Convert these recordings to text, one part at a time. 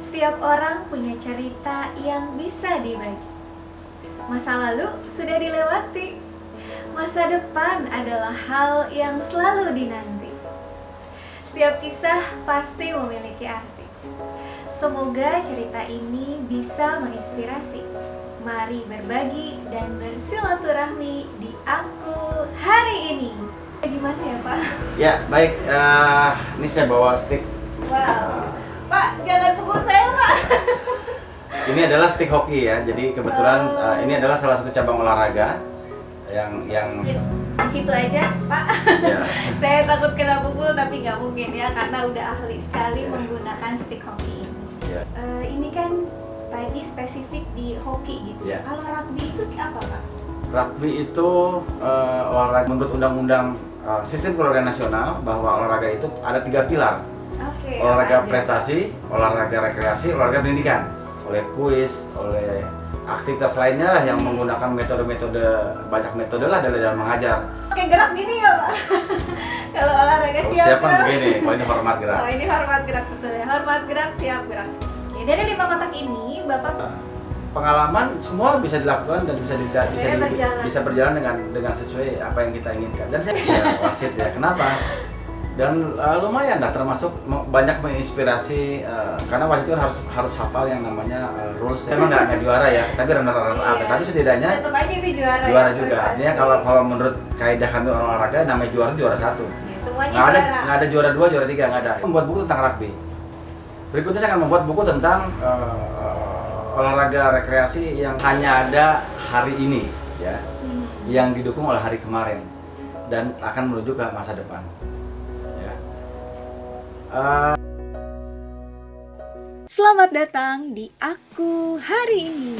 Setiap orang punya cerita yang bisa dibagi. Masa lalu sudah dilewati. Masa depan adalah hal yang selalu dinanti. Setiap kisah pasti memiliki arti. Semoga cerita ini bisa menginspirasi. Mari berbagi dan bersilaturahmi di Aku Hari Ini. Gimana ya, Pak? Ya, baik. Ini saya bawa stick. Wow. Pak, jangan pukul saya, Pak. Ini adalah stick hoki ya. Jadi kebetulan ini adalah salah satu cabang olahraga yang Di situ aja, Pak. ya. Saya takut kena pukul, tapi nggak mungkin ya, karena udah ahli sekali menggunakan stick hoki ini. Ya. Ini kan tadi spesifik di hoki gitu. Ya. Kalau rugby itu apa, Pak? Rugby itu olahraga menurut undang-undang sistem keluarga nasional, bahwa olahraga itu ada 3 pilar. Oke. Olahraga apa aja? prestasi, olahraga rekreasi, olahraga pendidikan. Oleh kuis, oleh aktivitas lainnya lah yang menggunakan metode-metode, banyak metode lah dalam mengajar. Oke, gerak gini ya, Pak. Kalau olahraga Kalau siap siap kan gerak. begini, kalau ini hormat gerak. Oh, ini hormat gerak, betul ya. Hormat gerak, siap gerak. Oke, dari 5 kotak ini, Bapak Pengalaman semua bisa dilakukan dan Berjalan. bisa berjalan dengan sesuai apa yang kita inginkan. Dan saya wasit ya, kenapa? Dan lumayan dah, termasuk banyak menginspirasi, karena wasit itu harus hafal yang namanya rules. Emang nggak juara ya, tapi runner-up. Iya. Tapi setidaknya tetap aja itu juara. juara ya, juga. prestasi. Artinya kalau menurut kaidah kami olahraga, namanya juara satu. Ya, semuanya Nggak ada juara 2, juara 3, nggak ada. Membuat buku tentang rugby. Berikutnya saya akan membuat buku tentang olahraga rekreasi yang hanya ada hari ini, ya, yang didukung oleh hari kemarin dan akan menuju ke masa depan. Ya. Selamat datang di Aku Hari Ini.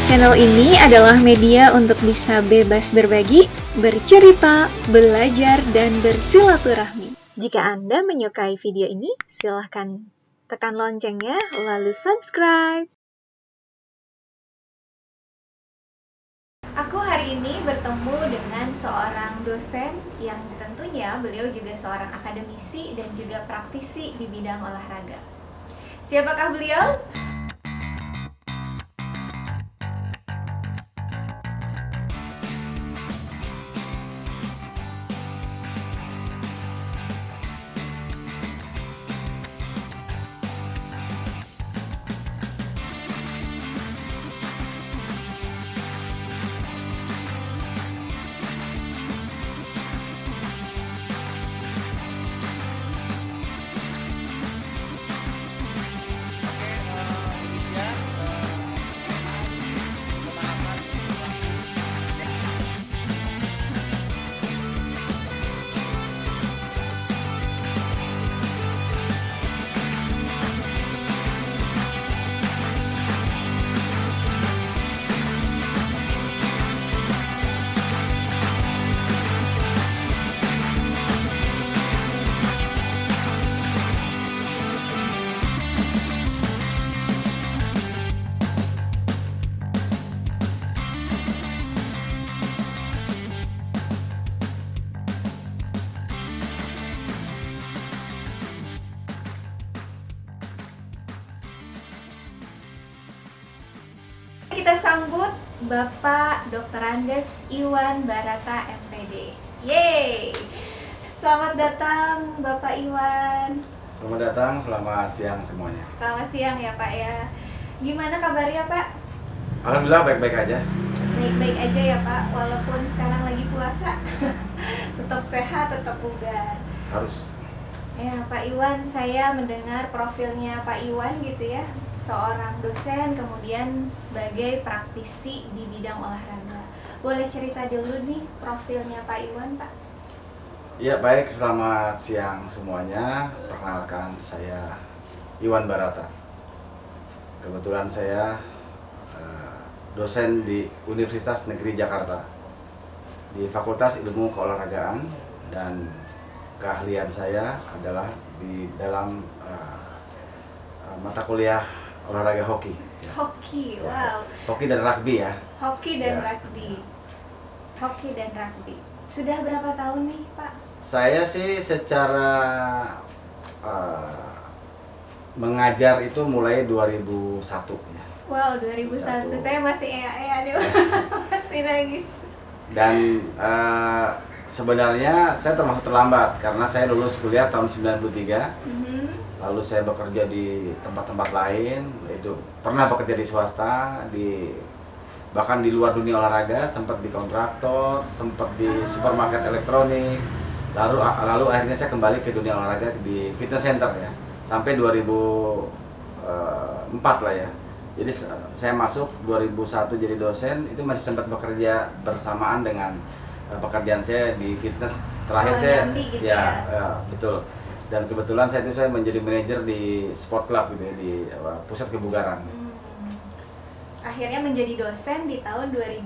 Channel ini adalah media untuk bisa bebas berbagi, bercerita, belajar, dan bersilaturahmi. Jika Anda menyukai video ini, silahkan tekan loncengnya lalu subscribe. Aku hari ini bertemu dengan seorang dosen yang tentunya beliau juga seorang akademisi dan juga praktisi di bidang olahraga. Siapakah beliau? Kita sambut Bapak Dr. Andes Iwan Barata MPD. Yeay! Selamat datang Bapak Iwan. Selamat datang, selamat siang semuanya. Selamat siang ya Pak ya. Gimana kabarnya Pak? Alhamdulillah baik-baik aja. Baik-baik aja ya Pak, walaupun sekarang lagi puasa. Tetap sehat, tetap bugar. Harus. Ya Pak Iwan, saya mendengar profilnya Pak Iwan gitu ya, seorang dosen kemudian sebagai praktisi di bidang olahraga. Boleh cerita dulu nih profilnya Pak Iwan, Pak? Ya baik, selamat siang semuanya. Perkenalkan, saya Iwan Barata. Kebetulan saya dosen di Universitas Negeri Jakarta di Fakultas Ilmu Keolahragaan, dan keahlian saya adalah di dalam mata kuliah olahraga hoki. Hoki, Ya. wow. Hoki dan rugby ya. Hoki dan Ya. rugby. hoki dan rugby. Sudah berapa tahun nih, Pak? Saya sih secara mengajar itu mulai 2001 ya. Wow, 2001. Saya masih nih, Pak. Masih nangis. Dan sebenarnya saya termasuk terlambat karena saya lulus kuliah tahun 93. Lalu saya bekerja di tempat-tempat lain, itu pernah bekerja di swasta, bahkan di luar dunia olahraga, sempat di kontraktor, sempat di supermarket elektronik. Lalu akhirnya saya kembali ke dunia olahraga di fitness center ya, sampai 2004 lah ya. Jadi saya masuk 2001 jadi dosen, itu masih sempat bekerja bersamaan dengan pekerjaan saya di fitness. Terakhir saya gitu betul. Dan kebetulan saya menjadi manajer di sport club gitu ya, di pusat kebugaran. Akhirnya menjadi dosen di tahun 2001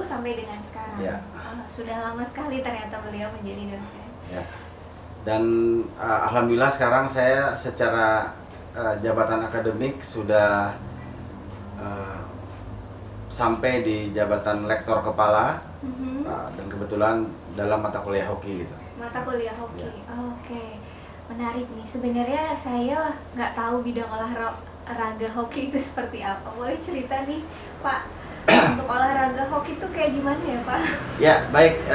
sampai dengan sekarang. Ya. Sudah lama sekali ternyata beliau menjadi dosen. Ya. Dan alhamdulillah sekarang saya secara jabatan akademik sudah sampai di jabatan lektor kepala, dan kebetulan dalam mata kuliah hoki gitu. Mata kuliah hoki. Ya. Oke. Menarik nih. Sebenarnya saya nggak tahu bidang olahraga hoki itu seperti apa. Boleh cerita nih, Pak, untuk olahraga hoki itu kayak gimana ya, Pak? Ya, baik.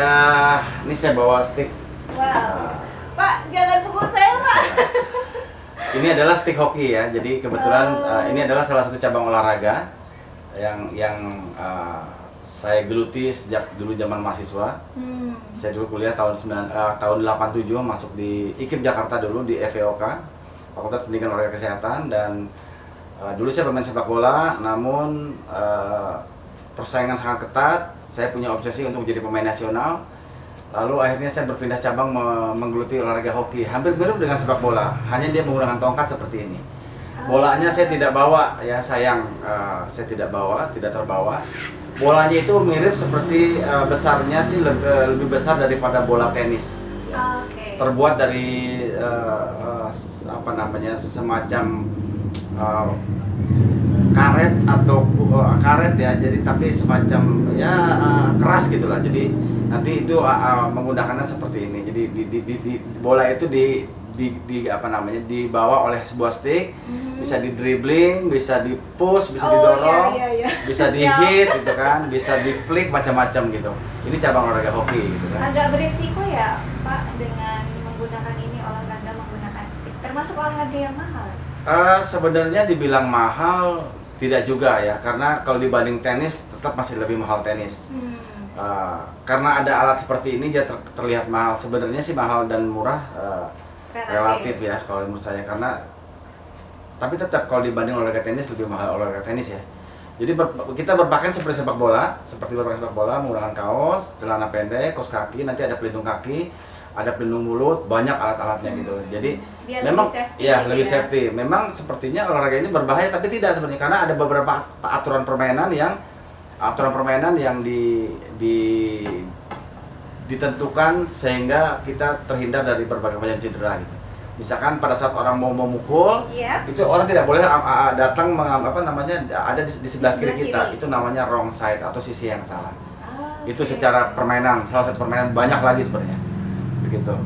Ini saya bawa stick. Wow. Pak, jangan pukul saya, Pak. Ini adalah stick hoki ya. Jadi kebetulan ini adalah salah satu cabang olahraga yang saya geluti sejak dulu zaman mahasiswa. Saya dulu kuliah tahun 87 masuk di IKIP Jakarta dulu di FEOK, Fakultas Pendidikan Olahraga Kesehatan, dan dulu saya pemain sepak bola, namun persaingan sangat ketat. Saya punya obsesi untuk menjadi pemain nasional. Lalu akhirnya saya berpindah cabang menggeluti olahraga hoki, hampir mirip dengan sepak bola, hanya dia menggunakan tongkat seperti ini. Bolanya saya tidak bawa ya, sayang, saya tidak terbawa. Bolanya itu mirip seperti besarnya sih lebih besar daripada bola tenis. Ya. Terbuat dari semacam karet atau karet ya, jadi tapi semacam ya keras gitulah. Jadi nanti itu menggunakannya seperti ini. Jadi di bola itu dibawa oleh sebuah stick, bisa di dribbling, bisa di push, bisa didorong, bisa di hit gitu kan, bisa di flick, macam-macam gitu. Ini cabang olahraga hoki gitu kan. Agak beresiko ya, Pak, dengan menggunakan olahraga menggunakan stick. Termasuk olahraga yang mahal. Sebenarnya dibilang mahal tidak juga ya, karena kalau dibanding tenis tetap masih lebih mahal tenis. Karena ada alat seperti ini dia terlihat mahal. Sebenarnya sih mahal dan murah relatif ya kalau menurut saya, karena tapi tetap kalau dibanding olahraga tenis lebih mahal olahraga tenis ya. Jadi kita berpakaian seperti sepak bola, menggunakan kaos, celana pendek, kaos kaki, nanti ada pelindung kaki, ada pelindung mulut, banyak alat-alatnya gitu. Jadi biar memang lebih safety. Memang sepertinya olahraga ini berbahaya, tapi tidak sebenarnya, karena ada beberapa aturan permainan yang ditentukan sehingga kita terhindar dari berbagai macam cedera gitu. Misalkan pada saat orang mau memukul, itu orang tidak boleh datang ada di sebelah kiri kita. Itu namanya wrong side atau sisi yang salah. Itu secara permainan, salah satu permainan, banyak lagi sebenarnya. Begitu.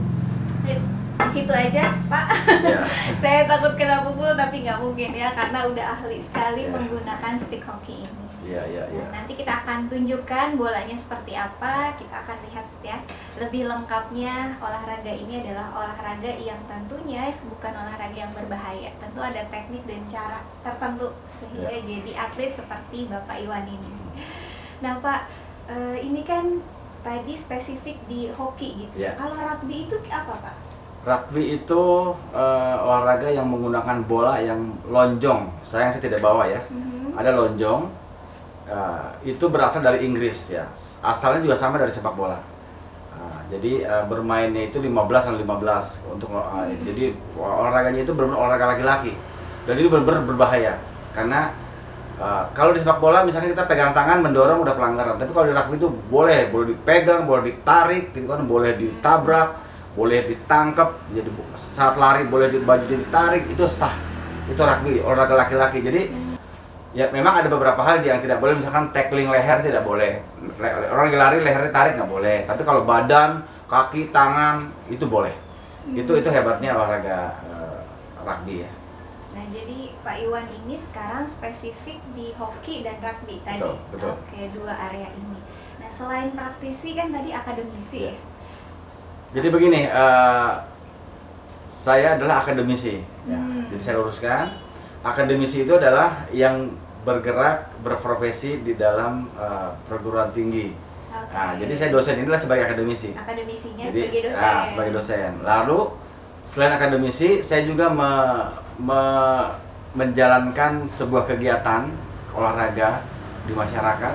Di situ aja, Pak. Ya. Saya takut kena pukul, tapi nggak mungkin ya, karena udah ahli sekali menggunakan stick hoki ini. Iya. Nanti kita akan tunjukkan bolanya seperti apa, kita akan lihat ya. Lebih lengkapnya, olahraga ini adalah olahraga yang tentunya bukan olahraga yang berbahaya. Tentu ada teknik dan cara tertentu sehingga jadi atlet seperti Bapak Iwan ini. Nah, Pak, ini kan tadi spesifik di hoki gitu. Kalau rugby itu apa, Pak? Rugby itu olahraga yang menggunakan bola yang lonjong. Sayang saya tidak bawa ya. Ada lonjong. Itu berasal dari Inggris ya. Asalnya juga sama dari sepak bola. Jadi bermainnya itu 15 untuk jadi olahraganya itu benar-benar olahraga laki-laki. Dan itu benar-benar berbahaya karena kalau di sepak bola misalnya kita pegang tangan mendorong udah pelanggaran, tapi kalau di rugby itu boleh dipegang, boleh ditarik, gitu kan, boleh ditabrak, boleh ditangkap, jadi saat lari boleh baju ditarik, itu sah. Itu rugby, olahraga laki-laki. Jadi Ya memang ada beberapa hal yang tidak boleh, misalkan tackling leher tidak boleh. Orang lagi lari lehernya tarik nggak boleh. Tapi kalau badan, kaki, tangan itu boleh. Itu hebatnya olahraga rugby ya. Nah, jadi Pak Iwan ini sekarang spesifik di hoki dan rugby tadi. Betul. Oke, dua area ini. Nah, selain praktisi kan tadi akademisi ya. Jadi begini, saya adalah akademisi. Ya. Jadi saya luruskan. Akademisi itu adalah yang bergerak berprofesi di dalam perguruan tinggi. Okay. Nah, jadi saya dosen ini adalah sebagai akademisi. Akademisinya Jadi, sebagai dosen. Sebagai dosen. Lalu selain akademisi, saya juga menjalankan sebuah kegiatan olahraga di masyarakat,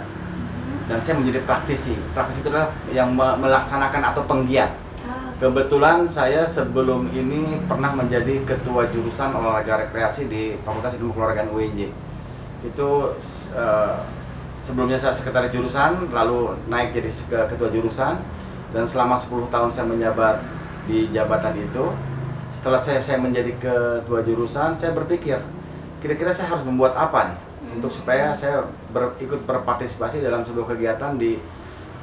dan saya menjadi praktisi. Praktisi itu adalah yang melaksanakan atau penggiat. Kebetulan saya sebelum ini pernah menjadi ketua jurusan olahraga rekreasi di Fakultas Ilmu Keolahragaan UNJ. Itu sebelumnya saya sekretaris jurusan, lalu naik jadi ketua jurusan, dan selama 10 tahun saya menjabat di jabatan itu. Setelah saya menjadi ketua jurusan, saya berpikir kira-kira saya harus membuat apa nih untuk supaya saya ikut berpartisipasi dalam sebuah kegiatan di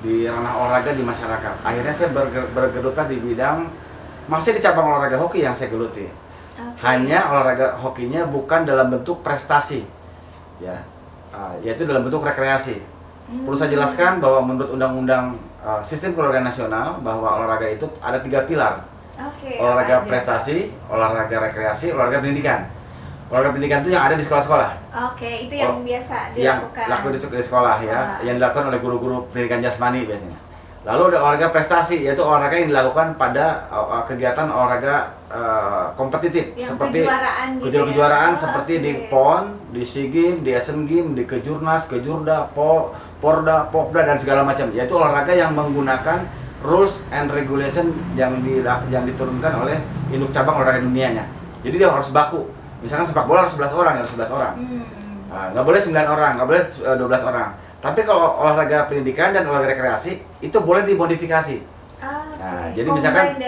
ranah olahraga di masyarakat. Akhirnya saya bergelutan di bidang, masih di cabang olahraga hoki yang saya geluti. Hanya olahraga hokinya bukan dalam bentuk prestasi, ya, yaitu dalam bentuk rekreasi. Perlu saya jelaskan bahwa menurut Undang-Undang Sistem Keolahragaan Nasional bahwa olahraga itu ada 3 pilar. Olahraga prestasi, olahraga rekreasi, olahraga pendidikan. Olahraga pendidikan itu yang ada di sekolah-sekolah. Oke, itu yang biasa dilakukan. Yang laku di sekolah ya, yang dilakukan oleh guru-guru pendidikan jasmani biasanya. Lalu ada olahraga prestasi, yaitu olahraga yang dilakukan pada kegiatan olahraga kompetitif, yang seperti kejuaraan seperti di PON, di SEA Games, di Asian Games, di Kejurnas, Kejurda, Porda, Popda, dan segala macam. Yaitu olahraga yang menggunakan rules and regulation yang diturunkan oleh induk cabang olahraga dunianya. Jadi dia harus baku. Misalkan sepak bola harus 11 orang, harus 11 orang. Nggak boleh 9 orang, nggak boleh 12 orang. Tapi kalau olahraga pendidikan dan olahraga rekreasi itu boleh dimodifikasi. Nah, jadi misalkan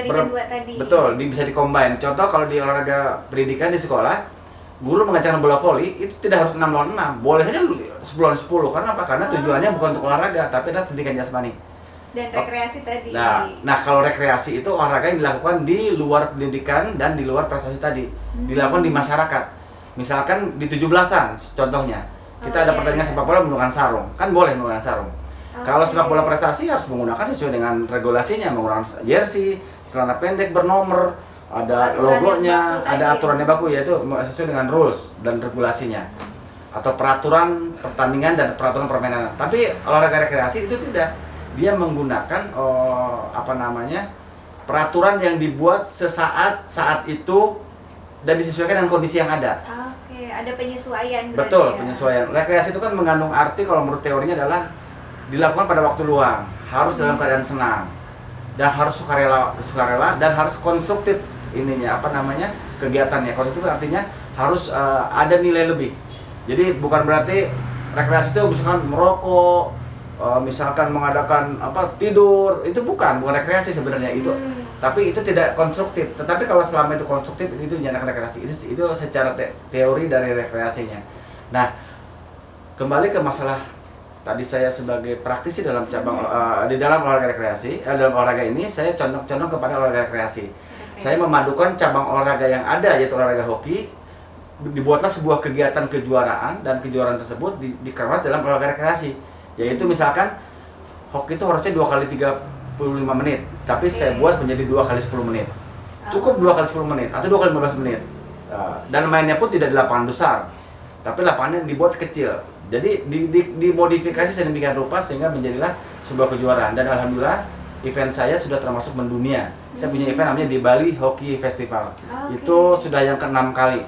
betul, bisa dikombin. Contoh kalau di olahraga pendidikan di sekolah, guru mengajarkan bola voli itu tidak harus 6 lawan 6, boleh saja 10 lawan 10. Karena apa? Karena tujuannya bukan untuk olahraga, tapi adalah pendidikan jasmani. Dan rekreasi tadi. Nah, kalau rekreasi itu olahraga yang dilakukan di luar pendidikan dan di luar prestasi tadi, dilakukan di masyarakat. Misalkan di 17-an contohnya, kita ada pertandingan sepak bola menggunakan sarung, kan boleh menggunakan sarung. Kalau sepak bola prestasi harus menggunakan sesuai dengan regulasinya, menggunakan jersey, celana pendek bernomor, ada logonya, ada aturannya baku, yaitu sesuai dengan rules dan regulasinya, atau peraturan pertandingan dan peraturan permainan. Tapi olahraga rekreasi itu tidak. Dia menggunakan peraturan yang dibuat saat itu dan disesuaikan dengan kondisi yang ada. Oke, ada penyesuaian. Betul, penyesuaian. Rekreasi itu kan mengandung arti, kalau menurut teorinya adalah dilakukan pada waktu luang, harus dalam keadaan senang, dan harus sukarela dan harus konstruktif kegiatannya. Konstruktif artinya harus ada nilai lebih. Jadi bukan berarti rekreasi itu misalkan merokok, misalkan mengadakan tidur, itu bukan rekreasi sebenarnya itu. Tapi itu tidak konstruktif. Tetapi kalau selama itu konstruktif, itu dinyatakan rekreasi. Itu secara teori dari rekreasinya. Nah, kembali ke masalah tadi, saya sebagai praktisi dalam cabang di dalam olahraga rekreasi, dalam olahraga ini saya condong kepada olahraga rekreasi. Saya memadukan cabang olahraga yang ada, yaitu olahraga hoki. Dibuatlah sebuah kegiatan kejuaraan, dan kejuaraan tersebut dikemas dalam olahraga rekreasi. Yaitu misalkan hoki itu harusnya 2 kali 35 menit, tapi saya buat menjadi 2 kali 10 menit. Cukup 2 kali 10 menit atau 2 kali 15 menit. Dan mainnya pun tidak di lapangan besar, tapi lapangannya dibuat kecil. Jadi dimodifikasi sedemikian rupa sehingga menjadilah sebuah kejuaraan. Dan alhamdulillah event saya sudah termasuk mendunia. Saya punya event namanya di Bali Hockey Festival. Itu sudah yang ke-6 kali.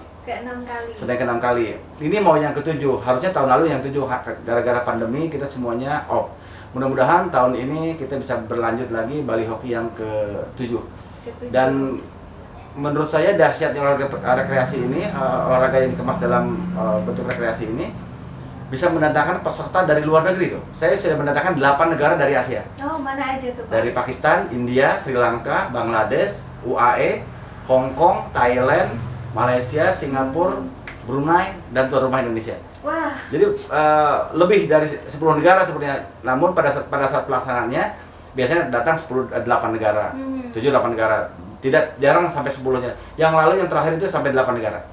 Sudah ke-6 kali. Ini mau yang ke-7. Harusnya tahun lalu yang 7, gara-gara pandemi kita semuanya off. Mudah-mudahan tahun ini kita bisa berlanjut lagi Bali Hockey yang ke-7. Dan menurut saya dahsyatnya olahraga rekreasi ini, olahraga yang dikemas dalam bentuk rekreasi ini bisa mendatangkan peserta dari luar negeri tuh. Saya sudah mendatangkan 8 negara dari Asia. Oh, mana aja tuh, Pak? Dari Pakistan, India, Sri Lanka, Bangladesh, UAE, Hong Kong, Thailand, Malaysia, Singapura, Brunei, dan tuan rumah Indonesia. Wah, Jadi lebih dari 10 negara sebenarnya. Namun pada saat pelaksanaannya biasanya datang 8 negara, 7-8 negara. Tidak jarang sampai 10-nya. Yang lalu yang terakhir itu sampai 8 negara.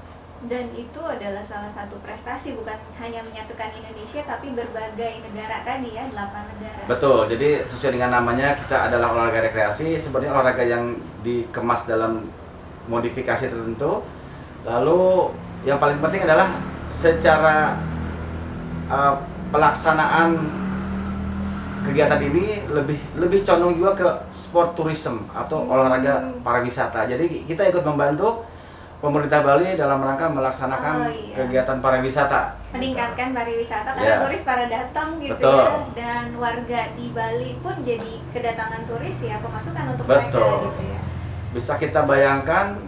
dan itu adalah salah satu prestasi, bukan hanya menyatukan Indonesia tapi berbagai negara tadi ya, 8 negara. Betul. Jadi sesuai dengan namanya, kita adalah olahraga rekreasi, sebenarnya olahraga yang dikemas dalam modifikasi tertentu. Lalu yang paling penting adalah secara pelaksanaan kegiatan ini lebih condong juga ke sport tourism atau olahraga pariwisata. Jadi kita ikut membantu pemerintah Bali dalam rangka melaksanakan kegiatan pariwisata. Meningkatkan pariwisata karena turis pada datang gitu. Betul. Ya, dan warga di Bali pun jadi kedatangan turis ya, pemasukan untuk Betul. mereka gitu ya. Bisa kita bayangkan,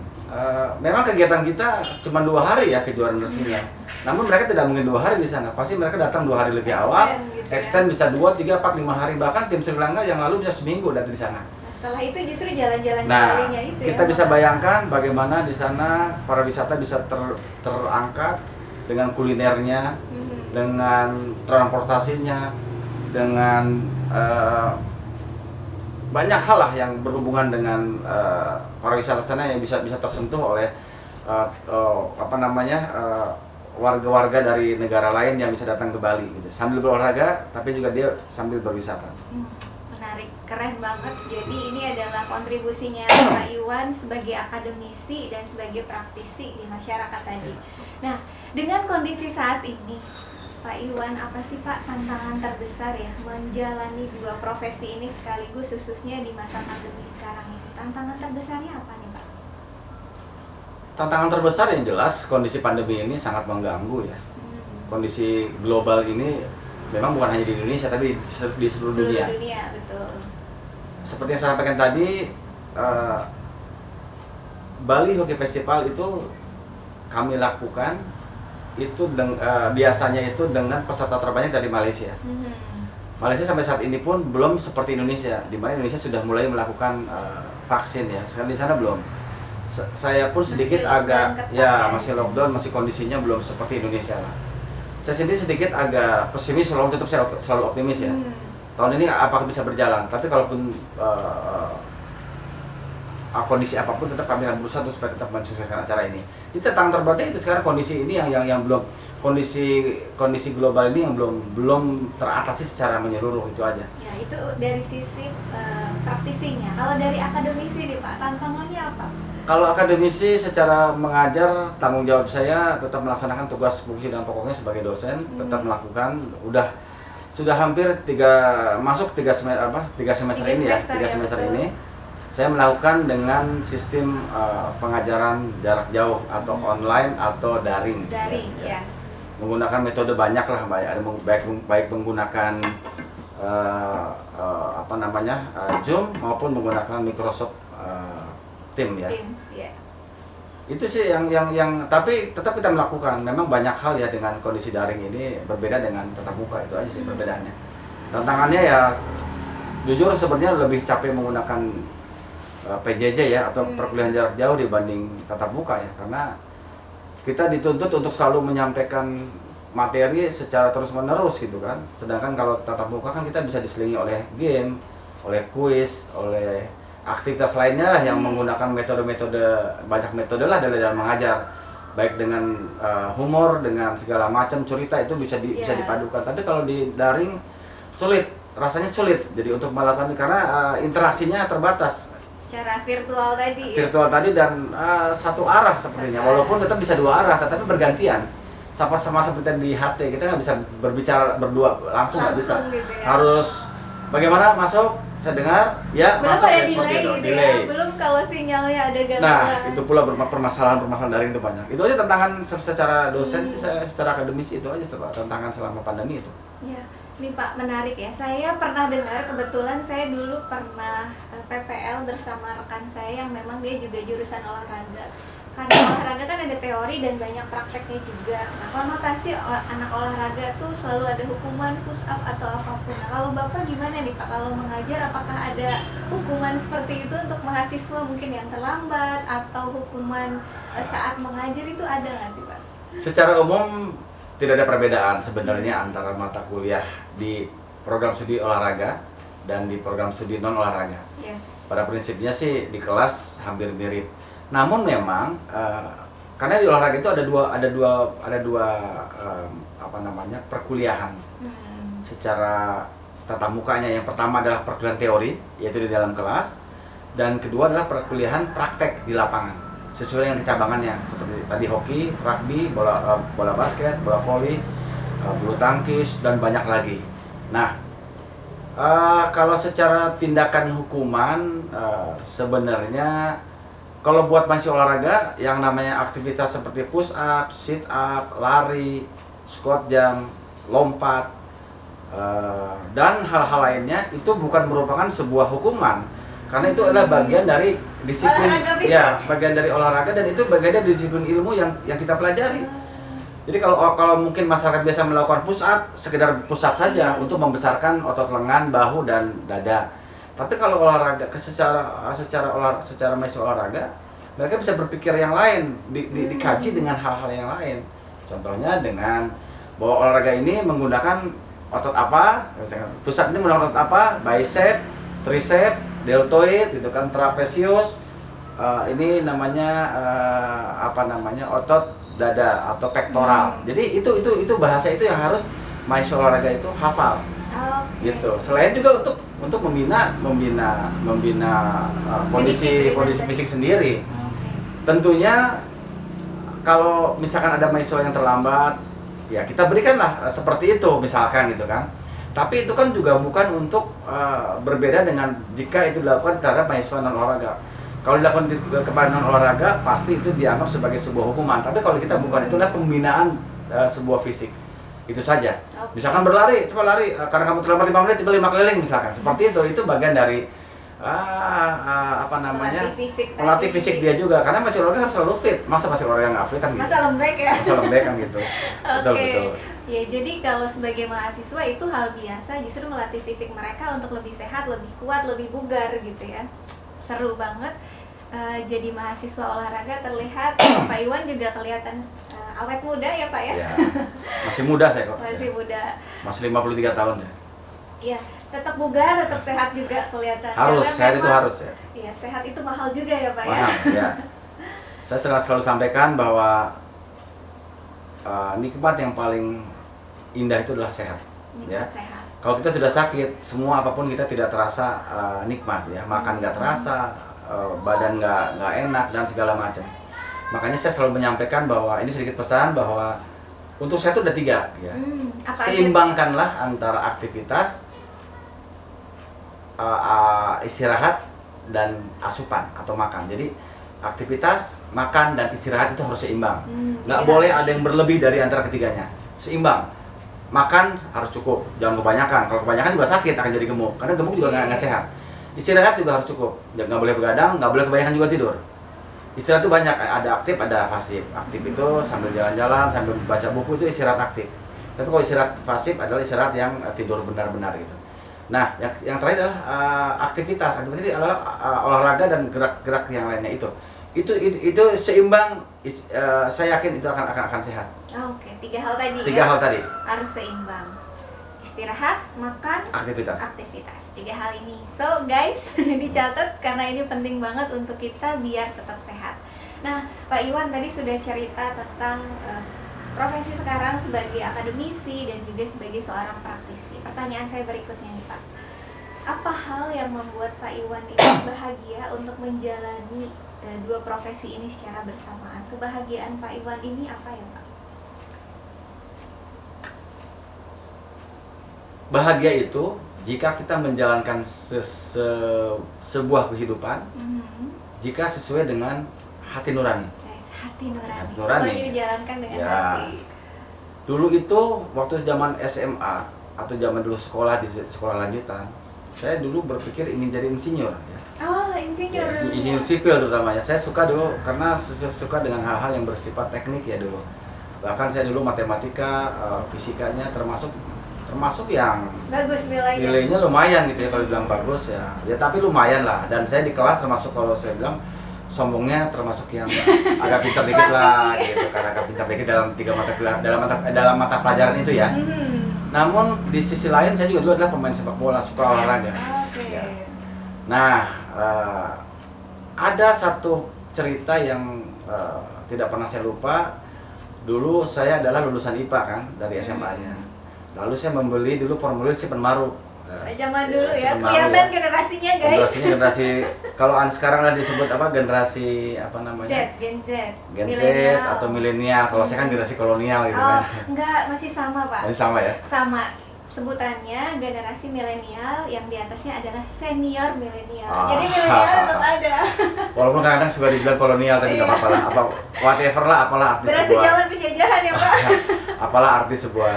memang kegiatan kita cuma 2 hari ya kejuaraan resminya. Namun mereka tidak mungkin 2 hari di sana. Pasti mereka datang 2 hari lebih awal, Gitu extend bisa 2, 3, 4, 5 hari, bahkan tim Sri Lanka yang lalu bisa seminggu datang di sana. Setelah itu justru jalan-jalan di Nah, Balinya itu kita ya. bisa bayangkan bagaimana di sana pariwisata bisa terangkat dengan kulinernya, dengan transportasinya, dengan banyak hal lah yang berhubungan dengan pariwisata sana yang bisa tersentuh oleh warga-warga dari negara lain yang bisa datang ke Bali gitu. Sambil berolahraga tapi juga dia sambil berwisata. Menarik, keren banget. Jadi ini adalah kontribusinya Pak Iwan sebagai akademisi dan sebagai praktisi di masyarakat tadi. Nah, dengan kondisi saat ini, Pak Iwan, apa sih Pak tantangan terbesar ya menjalani 2 profesi ini sekaligus, khususnya di masa pandemi sekarang ini? Tantangan terbesarnya apa nih Pak? Tantangan terbesar yang jelas kondisi pandemi ini sangat mengganggu ya. Kondisi global ini memang bukan hanya di Indonesia tapi di seluruh dunia. Betul. Seperti yang saya sampaikan tadi, Bali Hockey Festival itu kami lakukan itu biasanya itu dengan peserta terbanyak dari Malaysia. Malaysia sampai saat ini pun belum seperti Indonesia, di mana Indonesia sudah mulai melakukan vaksin ya. Sekarang di sana belum. Saya pun sedikit masih lockdown, masih kondisinya belum seperti Indonesia lah. Saya sendiri sedikit agak pesimis, walaupun tetap saya selalu optimis ya. Tahun ini apakah bisa berjalan, tapi kalaupun kondisi apapun tetap kami akan berusaha supaya tetap mensukseskan acara ini. Itu tantangan terberatnya itu sekarang kondisi ini yang belum kondisi global ini yang belum teratasi secara menyeluruh, itu aja. Ya, itu dari sisi praktisinya. Kalau dari akademisi nih Pak, tantangannya apa? Kalau akademisi secara mengajar, tanggung jawab saya tetap melaksanakan tugas fungsi dan pokoknya sebagai dosen, tetap melakukan. Sudah hampir 3 semester ini ya, 3 semester ini. Saya melakukan dengan sistem pengajaran jarak jauh atau online atau daring. Daring, ya. yes. Menggunakan metode banyak lah, baik menggunakan Zoom maupun menggunakan Microsoft Teams ya. Teams, ya. Itu sih yang tapi tetap kita melakukan. Memang banyak hal ya dengan kondisi daring ini berbeda dengan tatap muka, itu aja sih perbedaannya. Tantangannya ya jujur sebenarnya lebih capek menggunakan PJJ ya atau perkuliahan jarak jauh dibanding tatap muka ya, karena kita dituntut untuk selalu menyampaikan materi secara terus-menerus gitu kan. Sedangkan kalau tatap muka kan kita bisa diselingi oleh game, oleh kuis, oleh aktivitas lainnya lah yang menggunakan banyak metode lah dalam mengajar, baik dengan humor, dengan segala macam cerita itu bisa dipadukan. Tapi kalau di daring rasanya sulit jadi untuk melakukan karena interaksinya terbatas. Secara virtual tadi Dan satu arah sepertinya, walaupun tetap bisa 2 arah tetapi bergantian. Sama seperti di HT, kita nggak bisa berbicara berdua langsung nggak bisa gitu ya. Harus bagaimana masuk, saya dengar ya belum masuk ada ya, delay gitu, gitu ya, belum kalau sinyalnya ada gangguan. Nah itu pula permasalahan daring itu banyak. Itu aja tantangan secara dosen sih, secara akademisi itu aja tantangan selama pandemi itu. Ya, ini Pak menarik ya. Saya pernah dengar, kebetulan saya dulu pernah PPL bersama rekan saya yang memang dia juga jurusan olahraga. Karena olahraga kan ada teori dan banyak prakteknya juga. Nah, konotasi anak olahraga tuh selalu ada hukuman, push up atau apapun. Nah, kalau Bapak gimana nih Pak? Kalau mengajar apakah ada hukuman seperti itu untuk mahasiswa mungkin yang terlambat atau hukuman saat mengajar itu ada nggak sih Pak? Secara umum tidak ada perbedaan sebenarnya antara mata kuliah di program studi olahraga dan di program studi non olahraga. Yes. Pada prinsipnya sih di kelas hampir mirip. Namun memang karena di olahraga itu ada dua apa namanya perkuliahan secara tatap mukanya. Yang pertama adalah perkuliahan teori, yaitu di dalam kelas, dan kedua adalah perkuliahan praktek di lapangan sesuai dengan kecabangannya, seperti tadi hoki, rugby, bola basket, bola voli, bulu tangkis, dan banyak lagi. Nah, kalau secara tindakan hukuman sebenarnya kalau buat mahasiswa olahraga yang namanya aktivitas seperti push up, sit up, lari, squat jump, lompat, dan hal-hal lainnya itu bukan merupakan sebuah hukuman, karena itu adalah bagian dari disiplin, ya, bagian dari olahraga, dan itu bagian dari disiplin ilmu yang kita pelajari. Jadi kalau mungkin masyarakat biasa melakukan push up, sekedar push up saja untuk membesarkan otot lengan, bahu, dan dada. Tapi kalau olahraga secara mahasiswa olahraga, mereka bisa berpikir yang lain, dikaji dengan hal-hal yang lain. Contohnya dengan bahwa olahraga ini menggunakan otot apa, misalkan push up ini menggunakan otot apa, bicep, tricep, deltoid, gitu kan, trapesius, ini namanya otot dada atau pektoral. Jadi itu bahasa itu yang harus mahasiswa olahraga itu hafal. Gitu. Selain juga untuk membina kondisi fisik sendiri. Tentunya kalau misalkan ada mahasiswa yang terlambat, ya kita berikanlah seperti itu misalkan, gitu kan. Tapi itu kan juga bukan untuk berbeda dengan jika itu dilakukan terhadap mahasiswa non olahraga. Kalau dilakukan kepada non olahraga, pasti itu dianggap sebagai sebuah hukuman. Tapi kalau kita bukan, itu adalah pembinaan sebuah fisik. Itu saja. Misalkan berlari, coba lari, karena kamu terlambat 5 menit, tiba 5 keliling misalkan. Seperti itu bagian dari melatih fisik dia juga. Karena mahasiswa olahraga harus selalu fit. Masa mahasiswa olahraga nggak fit kan gitu? Masa lembek ya? Masa lembek kan gitu. Betul. Ya, jadi kalau sebagai mahasiswa itu hal biasa, justru melatih fisik mereka untuk lebih sehat, lebih kuat, lebih bugar gitu ya. Seru banget. Jadi mahasiswa olahraga terlihat Pak Iwan juga kelihatan awet muda ya Pak ya? Ya, masih muda saya kok. Masih muda. Masih 53 tahun ya. Iya, tetap bugar, tetap sehat juga kelihatan. Harus, sehat itu harus ya. Iya, sehat itu mahal juga ya Pak mahal, ya. Saya selalu sampaikan bahwa nikmat yang paling indah itu adalah sehat. Nikmat sehat. Kalau kita sudah sakit, semua apapun kita tidak terasa nikmat ya. Makan nggak terasa, badan nggak enak, dan segala macam. Makanya saya selalu menyampaikan bahwa ini sedikit pesan bahwa untuk saya itu ada 3 ya. Seimbangkanlah antara aktivitas, istirahat, dan asupan atau makan. Jadi aktivitas, makan, dan istirahat itu harus seimbang. Nggak boleh ada yang berlebih dari antara ketiganya. Seimbang. Makan harus cukup, jangan kebanyakan. Kalau kebanyakan juga sakit, akan jadi gemuk. Karena gemuk juga nggak sehat. Istirahat juga harus cukup, nggak boleh begadang, nggak boleh kebanyakan juga tidur. Istirahat itu banyak, ada aktif, ada pasif. Aktif itu sambil jalan-jalan, sambil baca buku, itu istirahat aktif. Tapi kalau istirahat pasif adalah istirahat yang tidur benar-benar gitu. Nah, yang terakhir adalah aktivitas. Aktivitas adalah olahraga dan gerak-gerak yang lainnya itu seimbang. Saya yakin itu akan sehat. Oke, 3 hal tadi. 3 hal tadi harus seimbang. Istirahat, makan, aktivitas. 3 hal ini. So guys, dicatat karena ini penting banget untuk kita biar tetap sehat. Nah, Pak Iwan tadi sudah cerita tentang profesi sekarang sebagai akademisi dan juga sebagai seorang praktisi. Pertanyaan saya berikutnya nih Pak, apa hal yang membuat Pak Iwan ini bahagia untuk menjalani 2 profesi ini secara bersamaan? Kebahagiaan Pak Iwan ini apa ya Pak? Bahagia itu jika kita menjalankan sebuah kehidupan jika sesuai dengan hati nurani. Hati nurani. Semuanya dijalankan dengan hati. Dulu itu waktu zaman SMA atau zaman dulu sekolah di sekolah lanjutan, saya dulu berpikir ingin jadi insinyur. Ya. Oh, insinyur. Ya, insinyur sipil terutamanya. Saya suka dulu karena suka dengan hal-hal yang bersifat teknik ya dulu. Bahkan saya dulu matematika, fisikanya termasuk yang bagus nilainya lumayan gitu ya, kalau bilang bagus ya tapi lumayan lah. Dan saya di kelas termasuk, kalau saya bilang sombongnya termasuk yang agak pintar dikit lah gitu, karena agak pintar dikit dalam mata pelajaran itu ya. Namun di sisi lain saya juga dulu adalah pemain sepak bola, suka olahraga. Ya. Nah, ada satu cerita yang tidak pernah saya lupa. Dulu saya adalah lulusan IPA kan dari SMA-nya. Lalu saya membeli dulu formulir si Penmaru. Zaman dulu ya, kelihatan generasinya guys. Generasi kalau sekarang lah disebut apa, generasi apa namanya? Gen Z. Gen Z atau milenial. Kalau saya kan generasi kolonial gitu kan. Enggak, masih sama Pak. Masih sama ya? Sama. Sebutannya generasi milenial, yang di atasnya adalah senior milenial. Jadi milenial tetap ada. Walaupun kadang-kadang suka dibilang kolonial, tapi nggak apa-apa lah. Apa whatever lah, apalah arti berasa sebuah. zaman penjajahan ya Pak. Apalah arti sebuah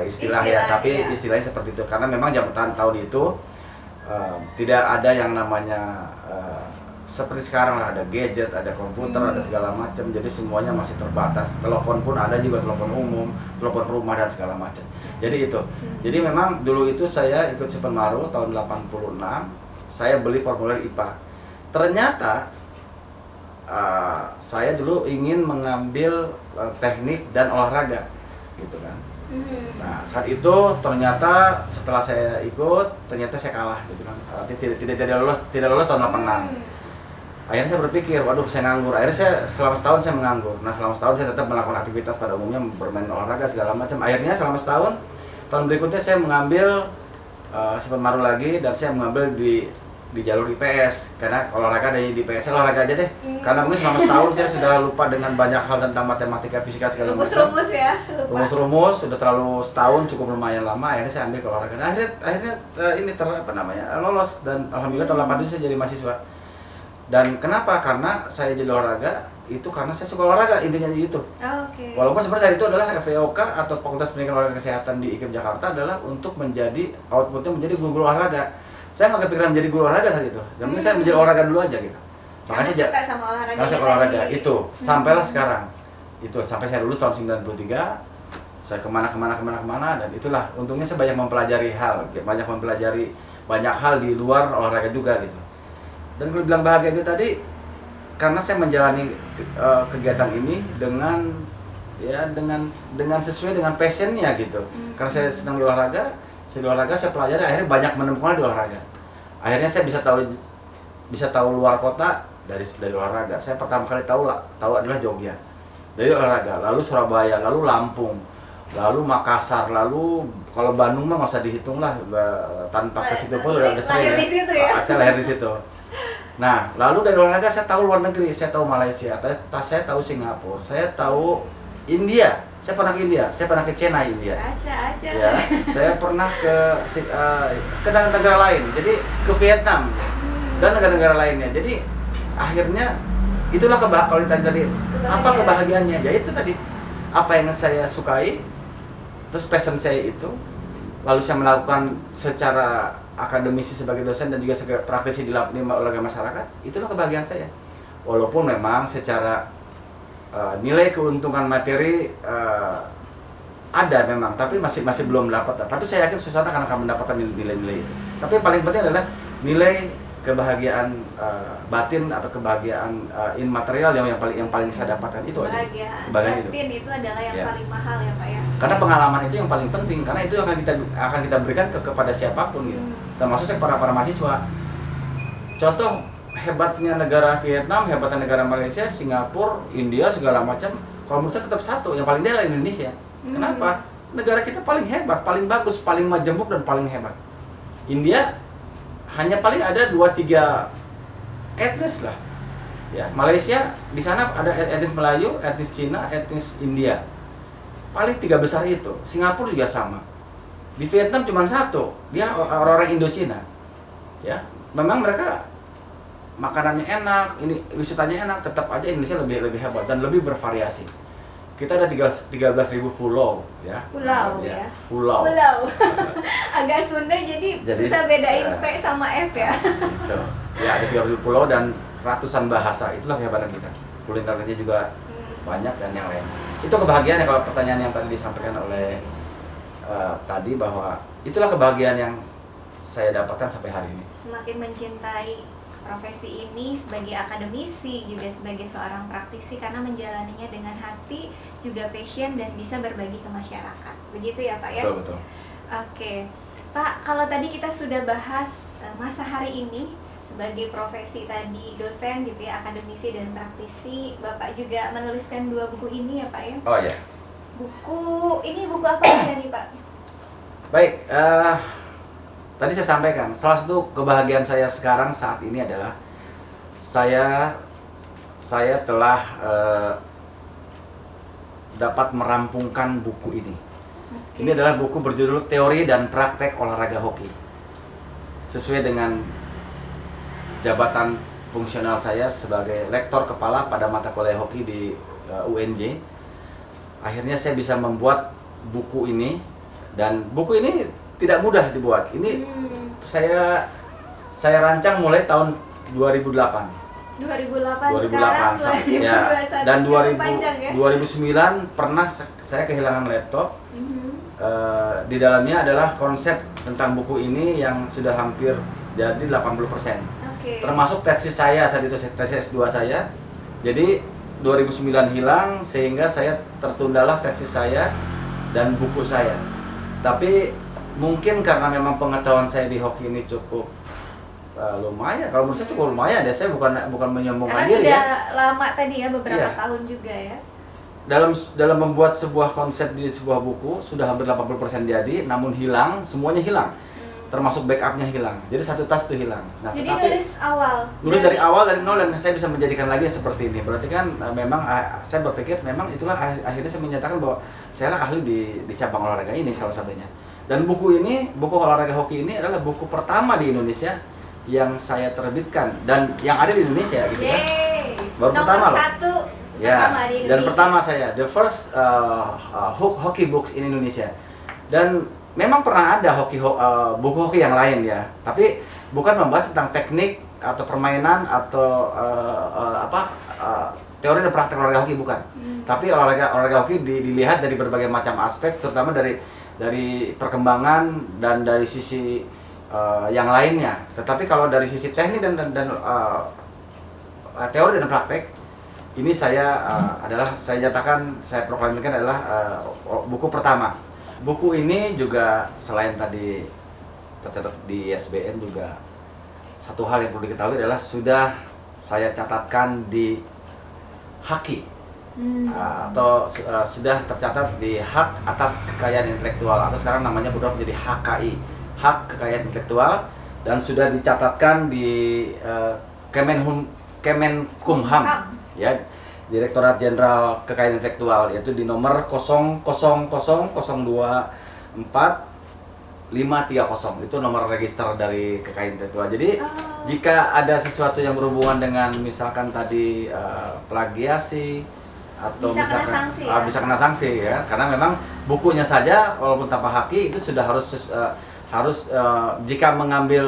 istilah ya, tapi iya. istilahnya seperti itu. Karena memang zaman tahun itu tidak ada yang namanya seperti sekarang lah, ada gadget, ada komputer, ada segala macam. Jadi semuanya masih terbatas. Telepon pun ada juga, telepon umum, telepon rumah dan segala macam. Jadi itu. Jadi memang dulu itu saya ikut si Penmaru tahun 86. Saya beli formulir IPA. Ternyata saya dulu ingin mengambil teknik dan olahraga, gitu kan. Nah saat itu ternyata setelah saya ikut, ternyata saya kalah, gitu kan. Tidak lolos tahun 86. Akhirnya saya berpikir, waduh saya nganggur. Akhirnya saya selama setahun saya menganggur. Nah selama setahun saya tetap melakukan aktivitas pada umumnya, bermain olahraga segala macam. Akhirnya selama setahun, tahun berikutnya saya mengambil si Penmaru lagi, dan saya mengambil di jalur IPS. Karena olahraga dari di IPS, saya olahraga aja deh. Karena mungkin selama setahun saya sudah lupa dengan banyak hal tentang matematika, fisika segala macam. Rumus-rumus ya, lupa. Rumus-rumus sudah terlalu setahun, cukup lumayan lama. Akhirnya saya ambil ke olahraga. Nah, akhirnya ini lolos, dan alhamdulillah tahun 87 saya jadi mahasiswa. Dan kenapa? Karena saya jadi olahraga itu karena saya suka olahraga, intinya itu. Walaupun sebenarnya saya itu adalah FEOK atau Fakultas Pendidikan Olahraga Kesehatan di IKIP Jakarta adalah untuk menjadi outputnya menjadi guru olahraga. Saya nggak kepikiran menjadi guru olahraga saat itu. Dan mungkin saya menjadi olahraga dulu aja gitu. Makanya saya suka sama olahraga. Karena saya olahraga itu sampailah sekarang. Itu sampai saya lulus tahun 93. Saya kemana, dan itulah untungnya saya banyak mempelajari banyak hal di luar olahraga juga gitu. Dan kalau bilang bahagia itu tadi karena saya menjalani kegiatan ini dengan sesuai dengan passionnya gitu. Karena saya senang di olahraga, saya pelajari, akhirnya banyak menemukan di olahraga. Akhirnya saya bisa tahu luar kota dari olahraga. Saya pertama kali tahu adalah Jogja dari olahraga, lalu Surabaya, lalu Lampung, lalu Makassar, lalu kalau Bandung mah nggak usah dihitung lah, tanpa ke situ pun udah lahir di situ ya. Saya lahir di situ. Nah, lalu dari olahraga saya tahu luar negeri, saya tahu Malaysia, saya tahu Singapura, saya tahu India. Saya pernah ke India, saya pernah ke Chennai, India. Aja. Ya, saya pernah ke negara lain, jadi ke Vietnam dan negara-negara lainnya. Jadi akhirnya itulah kalau tadi apa kebahagiaannya? Ya itu tadi apa yang saya sukai, terus passion saya itu, lalu saya melakukan secara akademisi sebagai dosen dan juga sebagai praktisi di olahraga masyarakat, itulah kebahagiaan saya. Walaupun memang secara nilai keuntungan materi ada memang, tapi masih belum dapat. Tapi saya yakin suatu saat akan mendapatkan nilai-nilai itu. Tapi yang paling penting adalah nilai kebahagiaan batin atau kebahagiaan immaterial yang paling saya dapatkan itu aja. Kebahagiaan batin itu adalah yang paling mahal ya Pak ya. Karena pengalaman itu yang paling penting, karena itu akan kita berikan kepada siapapun gitu. Termasuk para mahasiswa. Contoh hebatnya negara Vietnam, hebatnya negara Malaysia, Singapura, India segala macam. Kalau menurut saya tetap satu, yang paling adalah Indonesia. Kenapa? Negara kita paling hebat, paling bagus, paling majemuk dan paling hebat. India hanya paling ada 2-3 etnis lah. Ya, Malaysia di sana ada etnis Melayu, etnis Cina, etnis India. Paling 3 besar itu. Singapura juga sama. Di Vietnam cuma satu, dia orang-orang Indochina. Ya, memang mereka makanannya enak, ini wisatanya enak, tetap aja Indonesia lebih hebat dan lebih bervariasi. Kita ada 13.000 pulau, ya. Pulau ya. Pulau. Agak Sunda jadi susah bedain P sama F ya. Gitu. Ya, ada 13.000 pulau dan ratusan bahasa. Itulah kehebatan kita. Kulinernya juga banyak dan yang lain. Itu kebahagiaan ya, kalau pertanyaan yang tadi disampaikan oleh tadi, bahwa itulah kebahagiaan yang saya dapatkan sampai hari ini. Semakin mencintai profesi ini sebagai akademisi, juga sebagai seorang praktisi karena menjalaninya dengan hati, juga passion dan bisa berbagi ke masyarakat. Begitu ya Pak ya? Betul, betul. Oke, Pak, kalau tadi kita sudah bahas masa hari ini sebagai profesi tadi dosen gitu ya, akademisi dan praktisi, Bapak juga menuliskan 2 buku ini ya Pak ya? Oh ya. Ini buku apa aja nih Pak? Baik, tadi saya sampaikan, salah satu kebahagiaan saya sekarang saat ini adalah saya telah dapat merampungkan buku ini. Ini adalah buku berjudul Teori dan Praktek Olahraga Hoki. Sesuai dengan jabatan fungsional saya sebagai lektor kepala pada mata kuliah hoki di UNJ, akhirnya saya bisa membuat buku ini. Dan buku ini tidak mudah dibuat. Ini saya rancang mulai tahun 2008. 2008 sekarang 2021 ya. Dan cukup panjang ya? 2009 pernah saya kehilangan laptop. Di dalamnya adalah konsep tentang buku ini yang sudah hampir jadi 80%. Termasuk tesis saya saat itu, tesis S2 saya. Jadi 2009 hilang sehingga saya tertundalah tesis saya dan buku saya. Tapi mungkin karena memang pengetahuan saya di hoki ini cukup lumayan. Kalau menurut saya cukup lumayan ya. Saya bukan menyombongkan diri ya. Karena sudah lama tadi ya, beberapa tahun juga ya. Dalam membuat sebuah konsep di sebuah buku sudah hampir 80% jadi, namun hilang, semuanya hilang. Termasuk backupnya hilang. Jadi satu tas itu hilang. Nah, jadi nulis dari awal dari nol, dan saya bisa menjadikan lagi seperti ini. Berarti kan memang saya berpikir memang itulah akhirnya saya menyatakan bahwa saya lah ahli di cabang olahraga ini salah satunya. Dan buku olahraga hoki ini adalah buku pertama di Indonesia yang saya terbitkan dan yang ada di Indonesia gitu ya. Baru pertama loh. Pertama di Indonesia. Dan pertama saya, the first hockey books in Indonesia. Dan memang pernah ada buku hoki yang lain ya, tapi bukan membahas tentang teknik atau permainan atau teori dan praktek olahraga hoki, bukan. Tapi olahraga hoki dilihat dari berbagai macam aspek, terutama dari perkembangan dan dari sisi yang lainnya. Tetapi kalau dari sisi teknik dan teori dan praktek, ini saya nyatakan, saya proklamasikan adalah buku pertama. Buku ini juga selain tadi tercatat di ISBN, juga satu hal yang perlu diketahui adalah sudah saya catatkan di HAKI atau sudah tercatat di Hak Atas Kekayaan Intelektual, atau sekarang namanya berubah menjadi HKI, Hak Kekayaan Intelektual, dan sudah dicatatkan di Kemenkumham ya, Direktorat Jenderal Kekayaan Intelektual, yaitu di nomor 000040530. Itu nomor register dari kekayaan intelektual. Jadi jika ada sesuatu yang berhubungan dengan misalkan tadi plagiasi atau bisa kena sanksi ya, karena memang bukunya saja walaupun tanpa haki itu sudah harus jika mengambil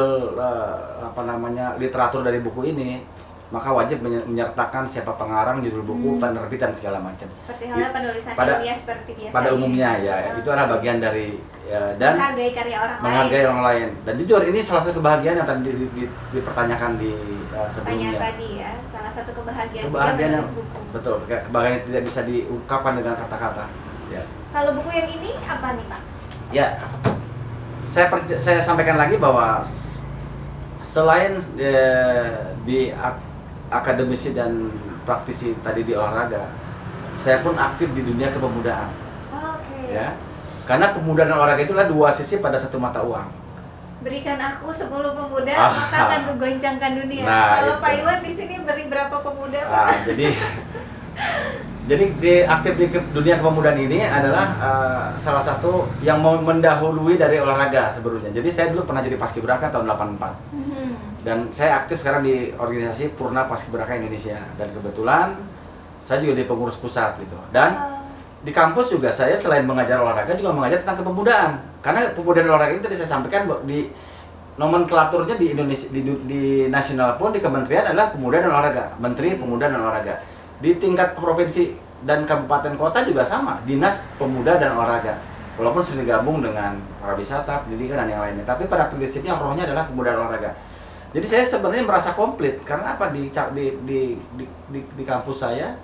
literatur dari buku ini, maka wajib menyertakan siapa pengarang, judul buku, penerbitan, segala macam. Seperti halnya penulisan ilmiah seperti biasa. Pada umumnya ya, itu adalah bagian dari dan menghargai karya orang lain. Dan jujur ini salah satu kebahagiaan yang tadi dipertanyakan di sebelumnya. Tadi ya, salah satu kebahagiaan yang buku. Betul, kebahagiaan yang tidak bisa diungkapkan dengan kata-kata. Ya. Kalau buku yang ini apa nih Pak? Ya, saya sampaikan lagi bahwa selain di akademisi dan praktisi tadi di olahraga, saya pun aktif di dunia kepemudaan. Ya, karena pemuda dan olahraga itulah dua sisi pada satu mata uang. Berikan aku 10 pemuda, maka akan kugoncangkan dunia. Kalau Pak Iwan di sini beri berapa pemuda? Jadi aktif di dunia kepemudaan ini adalah salah satu yang mendahului dari olahraga sebelumnya. Jadi saya dulu pernah jadi paskibraka tahun 84. Dan saya aktif sekarang di organisasi Purna Paskibraka Indonesia, dan kebetulan saya juga di pengurus pusat gitu. Dan di kampus juga saya selain mengajar olahraga juga mengajar tentang kepemudaan. Karena pemuda dan olahraga itu tadi saya sampaikan di nomenklaturnya di Indonesia, di nasional pun di kementerian adalah pemuda dan olahraga, Menteri Pemuda dan Olahraga. Di tingkat provinsi dan kabupaten kota juga sama, Dinas Pemuda dan Olahraga. Walaupun sering digabung dengan pariwisata, pendidikan dan yang lainnya, tapi pada prinsipnya rohnya adalah pemuda dan olahraga. Jadi saya sebenarnya merasa komplit karena apa di kampus saya,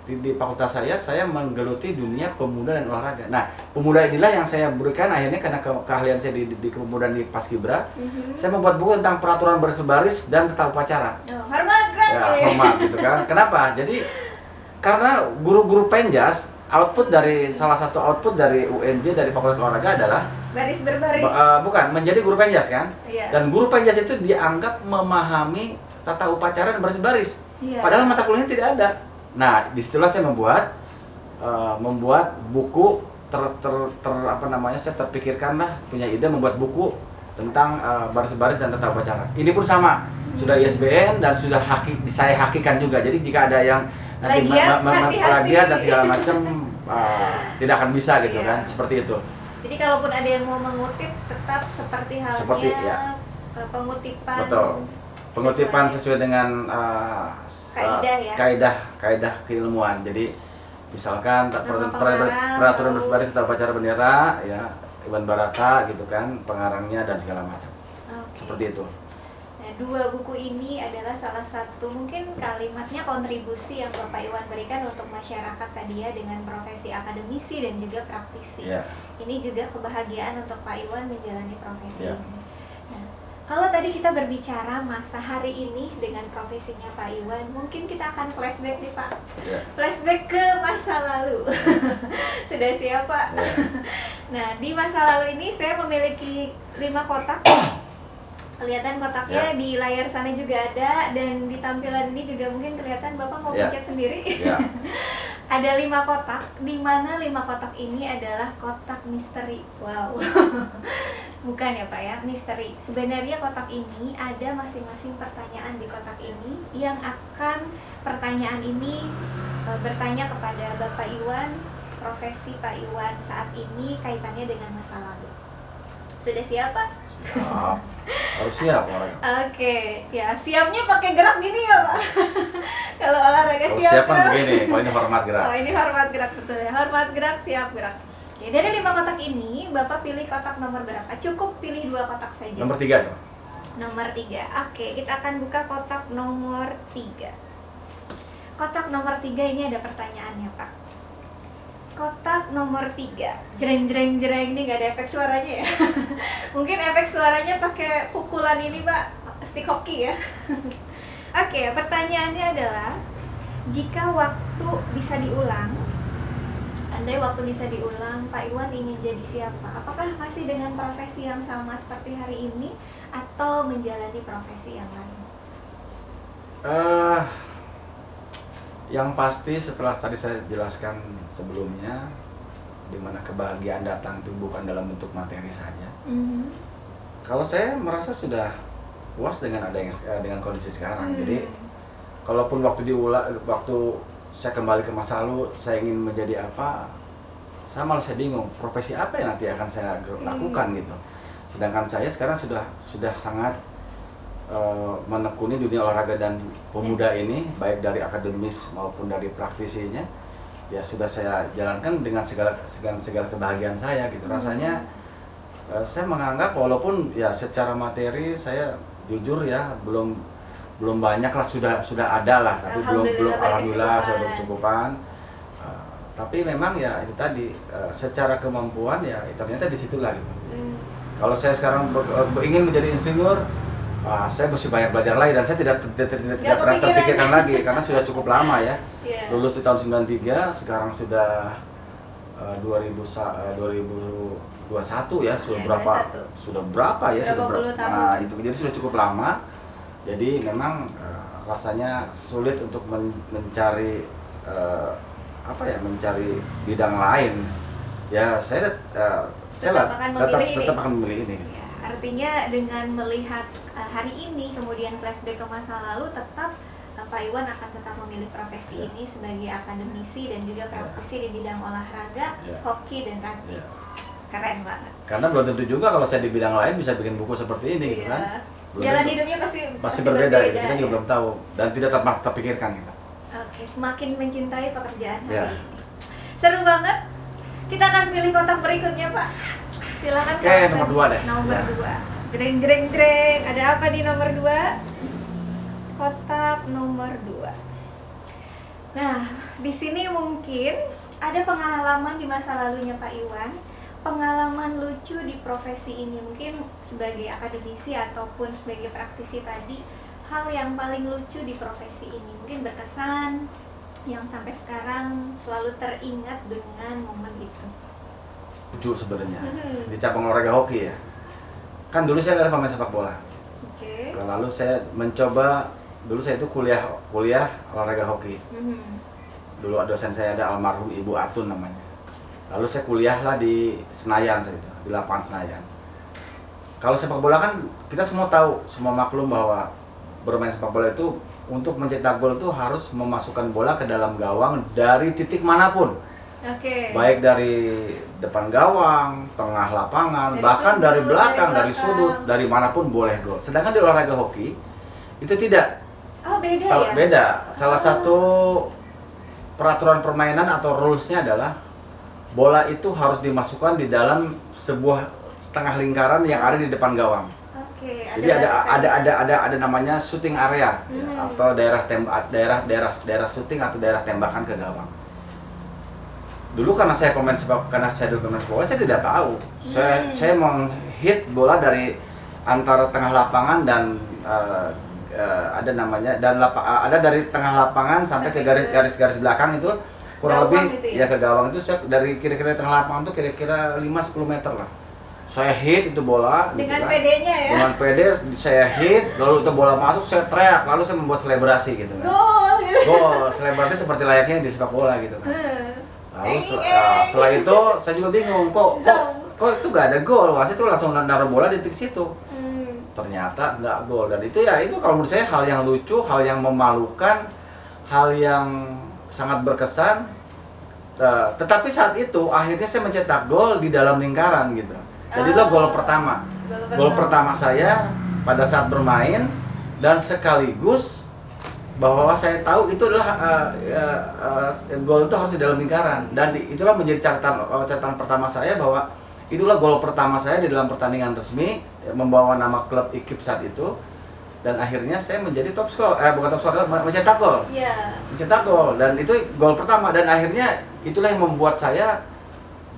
di fakultas saya menggeluti dunia pemuda dan olahraga. Nah, pemuda inilah yang saya berikan akhirnya karena keahlian saya di kepemudaan di Paskibra, saya membuat buku tentang peraturan baris dan tata upacara. Hormat gerak Ya, hormat gitu kan. Kenapa? Jadi karena guru-guru Penjas salah satu output dari UNJ dari Fakultas Olahraga adalah baris berbaris. Bukan, menjadi guru Penjas kan? Iya. Dan guru Penjas itu dianggap memahami tata upacara dan baris-baris. Iya. Padahal mata kuliahnya tidak ada. Nah, disitulah saya membuat buku saya terpikirkan lah, punya ide membuat buku tentang baris-baris dan tata upacara. Ini pun sama, sudah ISBN dan sudah saya hakikan juga. Jadi jika ada yang nanti plagiat dan segala macam tidak akan bisa gitu kan, seperti itu. Jadi kalaupun ada yang mau mengutip tetap seperti halnya pengutipan. Betul. Pengutipan sesuai dengan kaidah keilmuan. Jadi misalkan peraturan baris tata upacara bendera ya Iwan Barata gitu kan, pengarangnya dan segala macam. Seperti itu. Nah, 2 buku ini adalah salah satu mungkin kalimatnya kontribusi yang Bapak Iwan berikan untuk masyarakat tadi ya, dengan profesi akademisi dan juga praktisi. Ini juga kebahagiaan untuk Pak Iwan menjalani profesi ini. Nah, kalau tadi kita berbicara masa hari ini dengan profesinya Pak Iwan, mungkin kita akan flashback nih Pak. Flashback ke masa lalu. Sudah siap Pak? Nah, di masa lalu ini saya memiliki 5 kotak. Kelihatan kotaknya di layar sana juga ada, dan di tampilan ini juga mungkin kelihatan Bapak mau pencet sendiri. Ada 5 kotak, di mana 5 kotak ini adalah kotak misteri. Wow. Bukan ya Pak ya, misteri. Sebenarnya kotak ini ada masing-masing pertanyaan di kotak ini yang akan pertanyaan ini bertanya kepada Bapak Iwan, profesi Pak Iwan saat ini kaitannya dengan masa lalu. Sudah siap Pak? Harus siap orang. Oke, ya siapnya pakai gerak gini ya Pak. Kalau olahraga siap. Siap kan begini, kalau ini hormat gerak. Oh ini hormat gerak, betul ya. Hormat gerak, siap gerak. Oke, dari 5 kotak ini Bapak pilih kotak nomor berapa? Cukup pilih 2 kotak saja. Nomor 3 tuh. Nomor 3. Oke, kita akan buka kotak nomor 3. Kotak nomor 3 ini ada pertanyaannya Pak. Kotak nomor 3, jreng ini nggak ada efek suaranya ya. Mungkin efek suaranya pakai pukulan ini Pak, stick hoki ya. Oke, pertanyaannya adalah, jika waktu bisa diulang, andai waktu bisa diulang, Pak Iwan ingin jadi siapa? Apakah masih dengan profesi yang sama seperti hari ini, atau menjalani profesi yang lain? Yang pasti setelah tadi saya jelaskan sebelumnya, di mana kebahagiaan datang itu bukan dalam bentuk materi saja. Kalau saya merasa sudah puas dengan dengan kondisi sekarang. Jadi kalaupun waktu saya kembali ke masa lalu, saya ingin menjadi apa, saya bingung profesi apa yang nanti akan saya lakukan gitu. Sedangkan saya sekarang sudah sangat menekuni dunia olahraga dan pemuda ini, baik dari akademis maupun dari praktisinya, ya sudah saya jalankan dengan segala kebahagiaan saya gitu. Rasanya saya menganggap walaupun ya secara materi saya jujur ya belum banyak lah, sudah ada lah, tapi belum alhamdulillah sudah berkecukupan. Tapi memang ya itu tadi secara kemampuan ya ternyata di situlah gitu. Kalau saya sekarang ingin menjadi insinyur, saya mesti banyak belajar lagi, dan saya tidak pernah terpikirkan lagi karena sudah cukup lama ya. Lulus di tahun 93, sekarang sudah 2021 ya, sudah berapa ya, nah itu jadi sudah cukup lama. Jadi memang rasanya sulit untuk mencari mencari bidang lain. Ya saya tetap akan memilih ini. Artinya dengan melihat hari ini, kemudian flashback ke masa lalu, tetap Pak Iwan akan tetap memilih profesi ini sebagai akademisi dan juga praktisi di bidang olahraga, hoki dan rugby. Keren banget. Karena belum tentu juga kalau saya di bidang lain bisa bikin buku seperti ini gitu kan. Jalan hidupnya pasti berbeda gitu. Kita juga belum tahu dan tidak terpikirkan gitu. Oke, semakin mencintai pekerjaan hari ini. Seru banget. Kita akan pilih kotak berikutnya Pak. Silakan. Oke, nomor 2 deh. Nomor 2. Jreng jreng jreng. Ada apa di nomor 2? Kotak nomor 2. Nah, di sini mungkin ada pengalaman di masa lalunya Pak Iwan, pengalaman lucu di profesi ini, mungkin sebagai akademisi ataupun sebagai praktisi tadi, hal yang paling lucu di profesi ini, mungkin berkesan yang sampai sekarang selalu teringat dengan momen itu. Lucu sebenarnya di cabang olahraga hoki ya. Kan dulu saya adalah pemain sepak bola. Oke. Lalu saya mencoba, dulu saya itu kuliah olahraga hoki. Dulu dosen saya ada almarhum Ibu Atun namanya. Lalu saya kuliahlah di Senayan, di lapangan Senayan. Kalau sepak bola kan kita semua tahu, semua maklum bahwa bermain sepak bola itu untuk mencetak gol itu harus memasukkan bola ke dalam gawang dari titik manapun. Oke. Baik dari depan gawang, tengah lapangan, Dari bahkan sudut, dari belakang, dari dari sudut, dari manapun boleh gol. Sedangkan di olahraga hoki itu tidak. Oh, beda ya? Beda. Salah satu peraturan permainan atau rules-nya adalah bola itu harus dimasukkan di dalam sebuah setengah lingkaran yang ada di depan gawang. Oke, Jadi ada namanya shooting area ya, atau daerah shooting atau daerah tembakan ke gawang. Dulu karena saya dulu pemain sepak bola, saya tidak tahu. Saya menghit bola dari antara tengah lapangan dan ada namanya ada dari tengah lapangan sampai ke garis belakang itu kurang gawang lebih itu ya ke gawang itu saya dari kira-kira tengah lapangan itu kira-kira 5-10 meter lah. Saya hit itu bola dengan gitu kan. PD-nya ya. Dengan PD saya hit, lalu itu bola masuk, saya teriak, lalu saya membuat selebrasi gitu kan. Gol gitu. Gol, selebrasi seperti layaknya di sepak bola gitu kan. Lalu setelah itu saya juga bingung kok itu gak ada gol, wasit itu langsung naruh bola di titik situ. Ternyata nggak gol, dan itu kalau menurut saya hal yang lucu, hal yang memalukan, hal yang sangat berkesan. Tetapi saat itu akhirnya saya mencetak gol di dalam lingkaran gitu. Jadi itu gol pertama. Gol pertama saya pada saat bermain, dan sekaligus bahwa saya tahu itu adalah gol itu harus di dalam lingkaran, dan itulah menjadi catatan pertama saya bahwa itulah gol pertama saya di dalam pertandingan resmi membawa nama klub IKIP saat itu, dan akhirnya saya menjadi top skor, bukan top skor, mencetak gol. Mencetak gol, dan itu gol pertama, dan akhirnya itulah yang membuat saya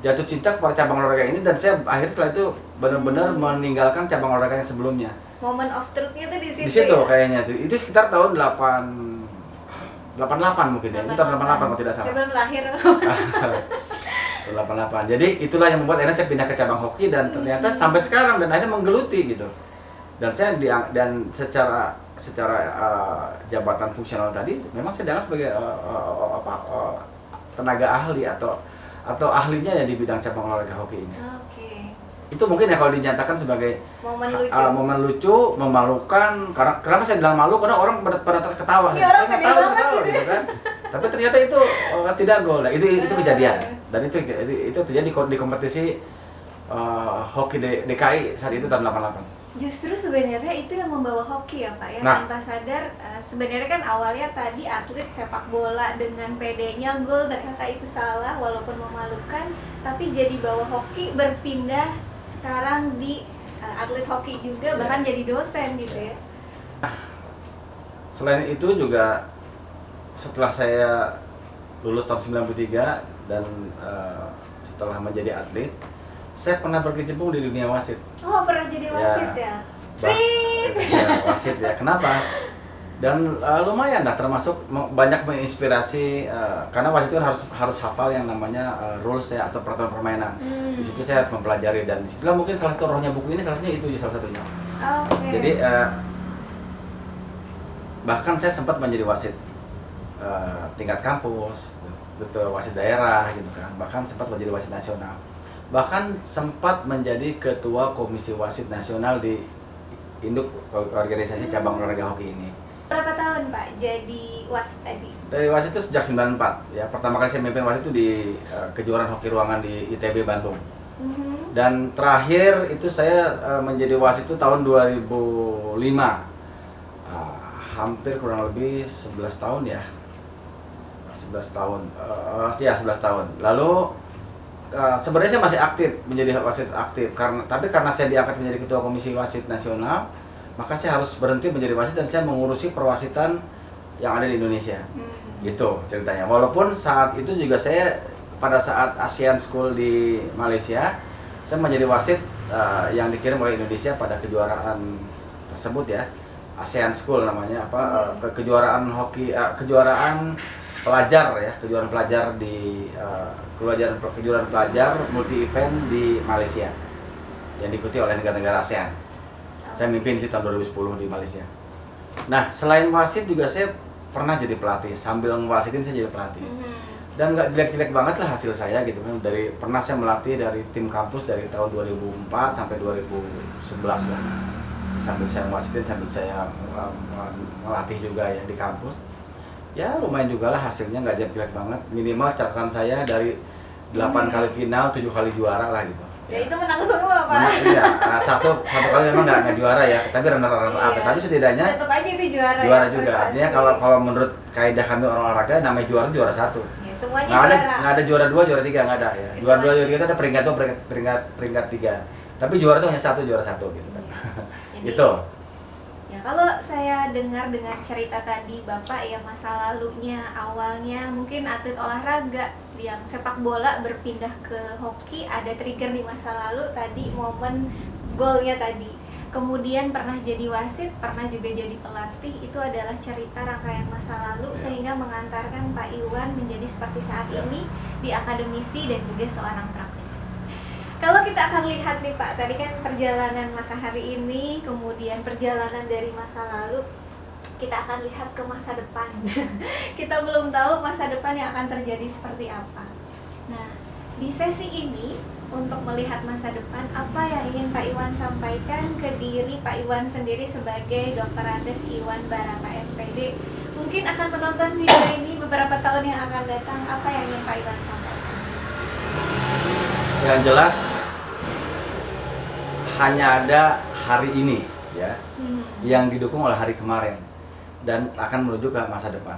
jatuh cinta kepada cabang olahraga ini, dan saya akhirnya setelah itu benar-benar meninggalkan cabang olahraga yang sebelumnya. Moment of truth-nya tuh di situ. Di situ ya? kayaknya tuh. Itu sekitar tahun 88 mungkin ya. Itu tahun 88 kalau tidak salah. Saya belum lahir. 88. Jadi itulah yang membuat akhirnya saya pindah ke cabang hoki, dan ternyata sampai sekarang, dan akhirnya menggeluti gitu. Dan saya secara jabatan fungsional tadi memang saya dianggap sebagai tenaga ahli atau ahlinya ya di bidang cabang olahraga hoki ini. Itu mungkin ya kalau dinyatakan sebagai momen lucu, memalukan. Kenapa saya bilang malu? Karena orang pada terketawa. Ya, saya nggak tahu gitu kan. Tapi ternyata itu tidak gol. Nah, itu kejadian. Dan itu terjadi di kompetisi hoki DKI saat itu tahun 88. Justru sebenarnya itu yang membawa hoki ya Pak ya. Tanpa sadar sebenarnya kan awalnya tadi atlet sepak bola dengan PD-nya gol, ternyata itu salah walaupun memalukan, tapi jadi bawa hoki, berpindah sekarang di atlet hoki juga, bahkan jadi dosen gitu ya. Selain itu juga setelah saya lulus tahun 93 dan setelah menjadi atlet, saya pernah berkecimpung di dunia wasit. Oh, pernah jadi wasit ya? Wasit ya. Kenapa? Dan lumayan lah, termasuk banyak menginspirasi karena wasit itu harus hafal yang namanya rules ya, atau peraturan permainan. Di situ saya harus mempelajari, dan disitulah mungkin salah satu rohnya buku ini, salah satunya. Jadi bahkan saya sempat menjadi wasit tingkat kampus, wasit daerah gitu kan. Bahkan sempat menjadi wasit nasional. Bahkan sempat menjadi ketua komisi wasit nasional di induk organisasi cabang olahraga hoki ini. Berapa tahun Pak jadi wasit tadi? Dari wasit itu sejak 94 ya. Pertama kali saya memimpin wasit itu di kejuaraan hoki ruangan di ITB Bandung. Dan terakhir itu saya menjadi wasit itu tahun 2005. Hampir kurang lebih 11 tahun ya. 11 tahun. 11 tahun. Lalu sebenarnya saya masih aktif menjadi wasit aktif karena saya diangkat menjadi ketua komisi wasit nasional, maka saya harus berhenti menjadi wasit dan saya mengurusi perwasitan yang ada di Indonesia. Gitu ceritanya. Walaupun saat itu juga saya pada saat Asian School di Malaysia, saya menjadi wasit yang dikirim oleh Indonesia pada kejuaraan tersebut ya. ASEAN School namanya kejuaraan hoki kejuaraan pelajar ya, kejuaraan pelajar di kejuaraan pelajar multi event di Malaysia yang diikuti oleh negara-negara ASEAN. Saya mimpin sih tahun 2010 di Malaysia. Nah, selain wasit juga saya pernah jadi pelatih, sambil ngewasitin saya jadi pelatih. Dan nggak jelek-jelek banget lah hasil saya gitu kan. Pernah saya melatih dari tim kampus dari tahun 2004 sampai 2011 lah. Sambil saya ngewasitin, sambil saya melatih juga ya di kampus. Ya lumayan juga lah hasilnya, nggak jelek-jelek banget. Minimal catatan saya dari 8 kali final, 7 kali juara lah gitu. Ya itu menang semua Pak. Iya, satu kali memang nggak juara ya, tapi runner-up apa. Tapi setidaknya tetap aja itu juara juga. Artinya kalau menurut kaidah kami orang olahraga, namanya juara satu. Ya, semuanya nggak ada juara 2, juara 3, nggak ada ya. Juara 2, juara 3 itu ada peringkat 2, peringkat 3. Tapi juara itu hanya juara satu gitu kan. Jadi, itu. Ya kalau saya dengar dengan cerita tadi Bapak ya, masa lalunya awalnya mungkin atlet olahraga yang sepak bola berpindah ke hoki, ada trigger di masa lalu tadi, momen golnya tadi. Kemudian pernah jadi wasit, pernah juga jadi pelatih, itu adalah cerita rangkaian masa lalu sehingga mengantarkan Pak Iwan menjadi seperti saat ini di akademisi dan juga seorang praktisi. Kalau kita akan lihat nih Pak, tadi kan perjalanan masa hari ini, kemudian perjalanan dari masa lalu, kita akan lihat ke masa depan. Kita belum tahu masa depan yang akan terjadi seperti apa. Nah, di sesi ini, untuk melihat masa depan, apa yang ingin Pak Iwan sampaikan ke diri Pak Iwan sendiri sebagai Dr. Andes Iwan Barata MPD? Mungkin akan menonton video ini beberapa tahun yang akan datang, apa yang ingin Pak Iwan sampaikan? Yang jelas hanya ada hari ini ya, yang didukung oleh hari kemarin dan akan menuju ke masa depan.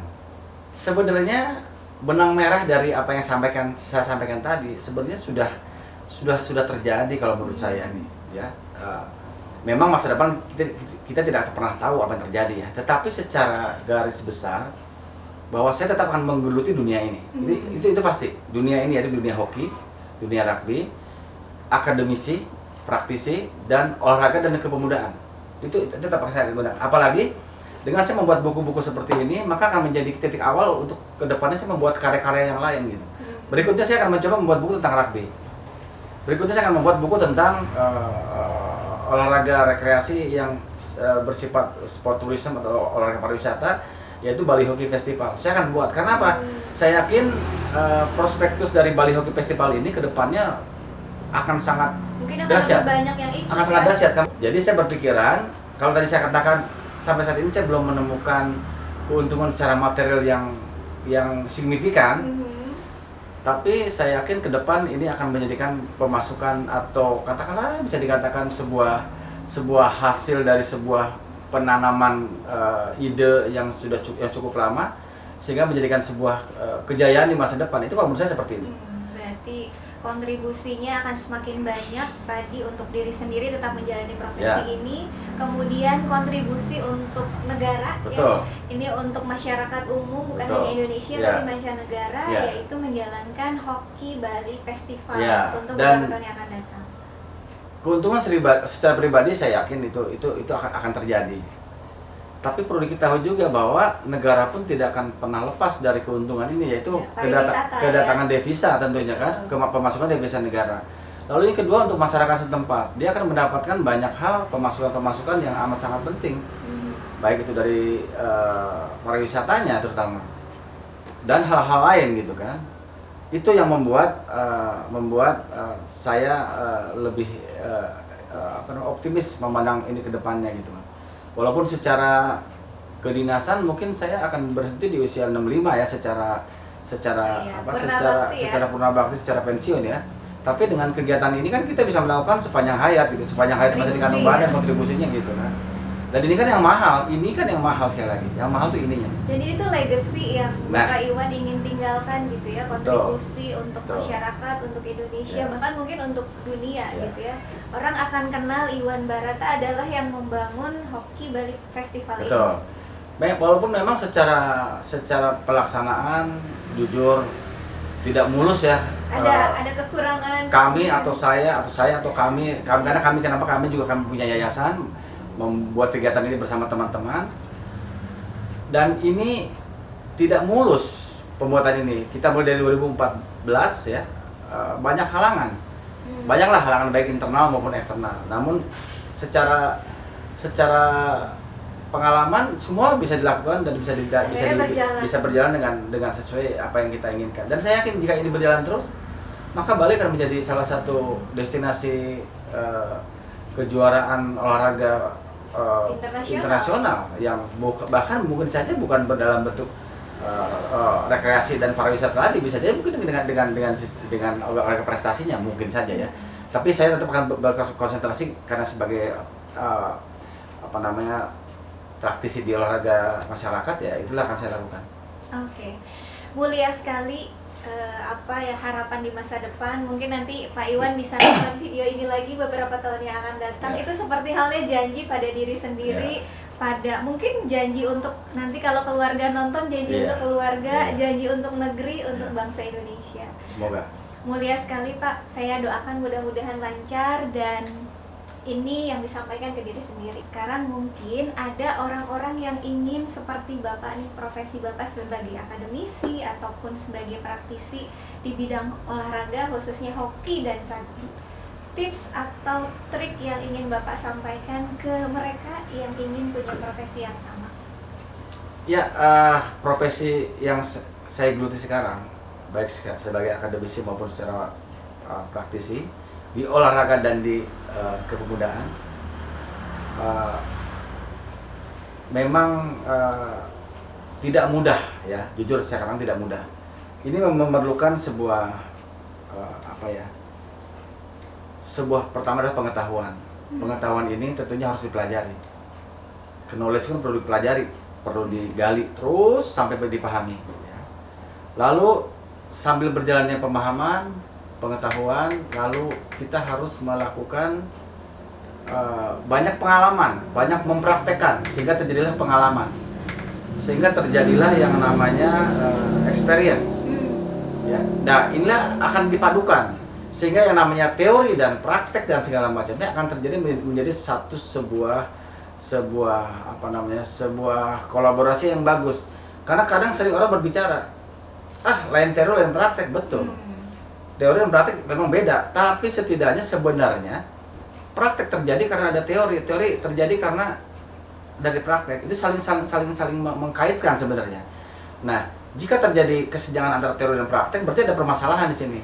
Sebenarnya benang merah dari apa yang saya sampaikan tadi sebenarnya sudah terjadi kalau menurut saya nih ya. Memang masa depan kita tidak pernah tahu apa yang terjadi ya, tetapi secara garis besar bahwa saya tetap akan menggeluti dunia ini. Itu pasti. Dunia ini yaitu dunia hoki, dunia rugby, akademisi, praktisi, dan olahraga dan kepemudaan. Itu tetap akan saya gunakan. Apalagi dengan saya membuat buku-buku seperti ini, maka akan menjadi titik awal untuk kedepannya saya membuat karya-karya yang lain gitu. Berikutnya saya akan mencoba membuat buku tentang rugby. Berikutnya saya akan membuat buku tentang olahraga rekreasi yang bersifat sport tourism atau olahraga pariwisata, yaitu Bali Hockey Festival. Saya akan buat. Karena apa? Saya yakin prospektus dari Bali Hockey Festival ini ke depannya akan sangat dahsyat. Banyak yang ikut. Akan sangat dahsyat. Jadi saya berpikiran, kalau tadi saya katakan sampai saat ini saya belum menemukan keuntungan secara material yang signifikan. Tapi saya yakin ke depan ini akan menjadikan pemasukan atau katakanlah bisa dikatakan sebuah hasil dari sebuah penanaman ide yang cukup lama sehingga menjadikan sebuah kejayaan di masa depan. Itu kalau menurut saya seperti ini. Berarti kontribusinya akan semakin banyak tadi untuk diri sendiri tetap menjalani profesi ini, kemudian kontribusi untuk negara. Betul. Ya, ini untuk masyarakat umum bukan Betul. hanya Indonesia tapi mancanegara, yaitu menjalankan Hoki Bali Festival untuk beberapa tahun yang akan datang. Keuntungan secara pribadi saya yakin itu akan terjadi. Tapi perlu diketahui juga bahwa negara pun tidak akan pernah lepas dari keuntungan ini, yaitu kedatangan devisa tentunya kan, pemasukan devisa negara. Lalu yang kedua untuk masyarakat setempat, dia akan mendapatkan banyak hal pemasukan yang amat sangat penting, baik itu dari pariwisatanya terutama dan hal-hal lain gitu kan. Itu yang membuat saya lebih optimis memandang ini ke depannya gitu. Walaupun secara kedinasan mungkin saya akan berhenti di usia 65 ya secara purna bakti, secara pensiun ya. Tapi dengan kegiatan ini kan kita bisa melakukan sepanjang hayat gitu, sepanjang hayat masih dikandung badan kontribusinya gitu kan. Dan ini kan yang mahal sekali lagi. Yang mahal tuh ininya. Jadi itu legacy yang Bapak Iwan ingin tinggalkan gitu ya, kontribusi untuk masyarakat, untuk Indonesia, bahkan mungkin untuk dunia gitu ya. Orang akan kenal Iwan Barata adalah yang membangun Hoki Bali Festival ini. Walaupun memang secara pelaksanaan jujur tidak mulus ya. Ada kekurangan. Kami atau saya atau kami karena kenapa kami juga punya yayasan membuat kegiatan ini bersama teman-teman, dan ini tidak mulus pembuatan ini. Kita mulai dari 2014 ya, banyak halangan, banyaklah halangan baik internal maupun eksternal. Namun secara pengalaman semua bisa dilakukan dan bisa berjalan dengan sesuai apa yang kita inginkan. Dan saya yakin jika ini berjalan terus, maka Bali akan menjadi salah satu destinasi kejuaraan olahraga internasional yang bahkan mungkin saja bukan berdalam bentuk rekreasi dan pariwisata tadi, bisa saja mungkin dengan olahraga prestasinya mungkin saja ya. Tapi saya tetap akan berkonsentrasi karena sebagai praktisi di olahraga masyarakat, ya itulah akan saya lakukan. Oke. Mulia sekali harapan di masa depan. Mungkin nanti Pak Iwan bisa nonton video ini lagi beberapa tahun yang akan datang. Itu seperti halnya janji pada diri sendiri, pada mungkin janji untuk nanti kalau keluarga nonton, janji untuk keluarga, janji untuk negeri, untuk bangsa Indonesia. Semoga. Mulia sekali Pak, saya doakan mudah-mudahan lancar, dan ini yang disampaikan ke diri sendiri. Sekarang mungkin ada orang-orang yang ingin seperti Bapak nih, profesi Bapak sebagai akademisi ataupun sebagai praktisi di bidang olahraga khususnya hoki dan rugby. Tips atau trik yang ingin Bapak sampaikan ke mereka yang ingin punya profesi yang sama? Ya, profesi yang saya geluti sekarang, baik sebagai akademisi maupun secara praktisi di olahraga dan di kepemudaan, memang tidak mudah ya, jujur sekarang tidak mudah. Ini memerlukan sebuah pertama adalah pengetahuan. Pengetahuan ini tentunya harus dipelajari. Knowledge kan perlu dipelajari, perlu digali terus sampai dipahami. Lalu sambil berjalannya pemahaman, pengetahuan, lalu kita harus melakukan banyak pengalaman, banyak mempraktekkan, sehingga terjadilah pengalaman, sehingga terjadilah yang namanya experience. Ya, nah inilah akan dipadukan, sehingga yang namanya teori dan praktek dan segala macamnya akan terjadi menjadi sebuah kolaborasi yang bagus. Karena kadang sering orang berbicara, lain teori lain praktek, betul. Teori dan praktek memang beda, tapi setidaknya sebenarnya praktek terjadi karena ada teori terjadi karena dari praktek. Itu saling mengkaitkan sebenarnya. Nah, jika terjadi kesenjangan antara teori dan praktek, berarti ada permasalahan di sini.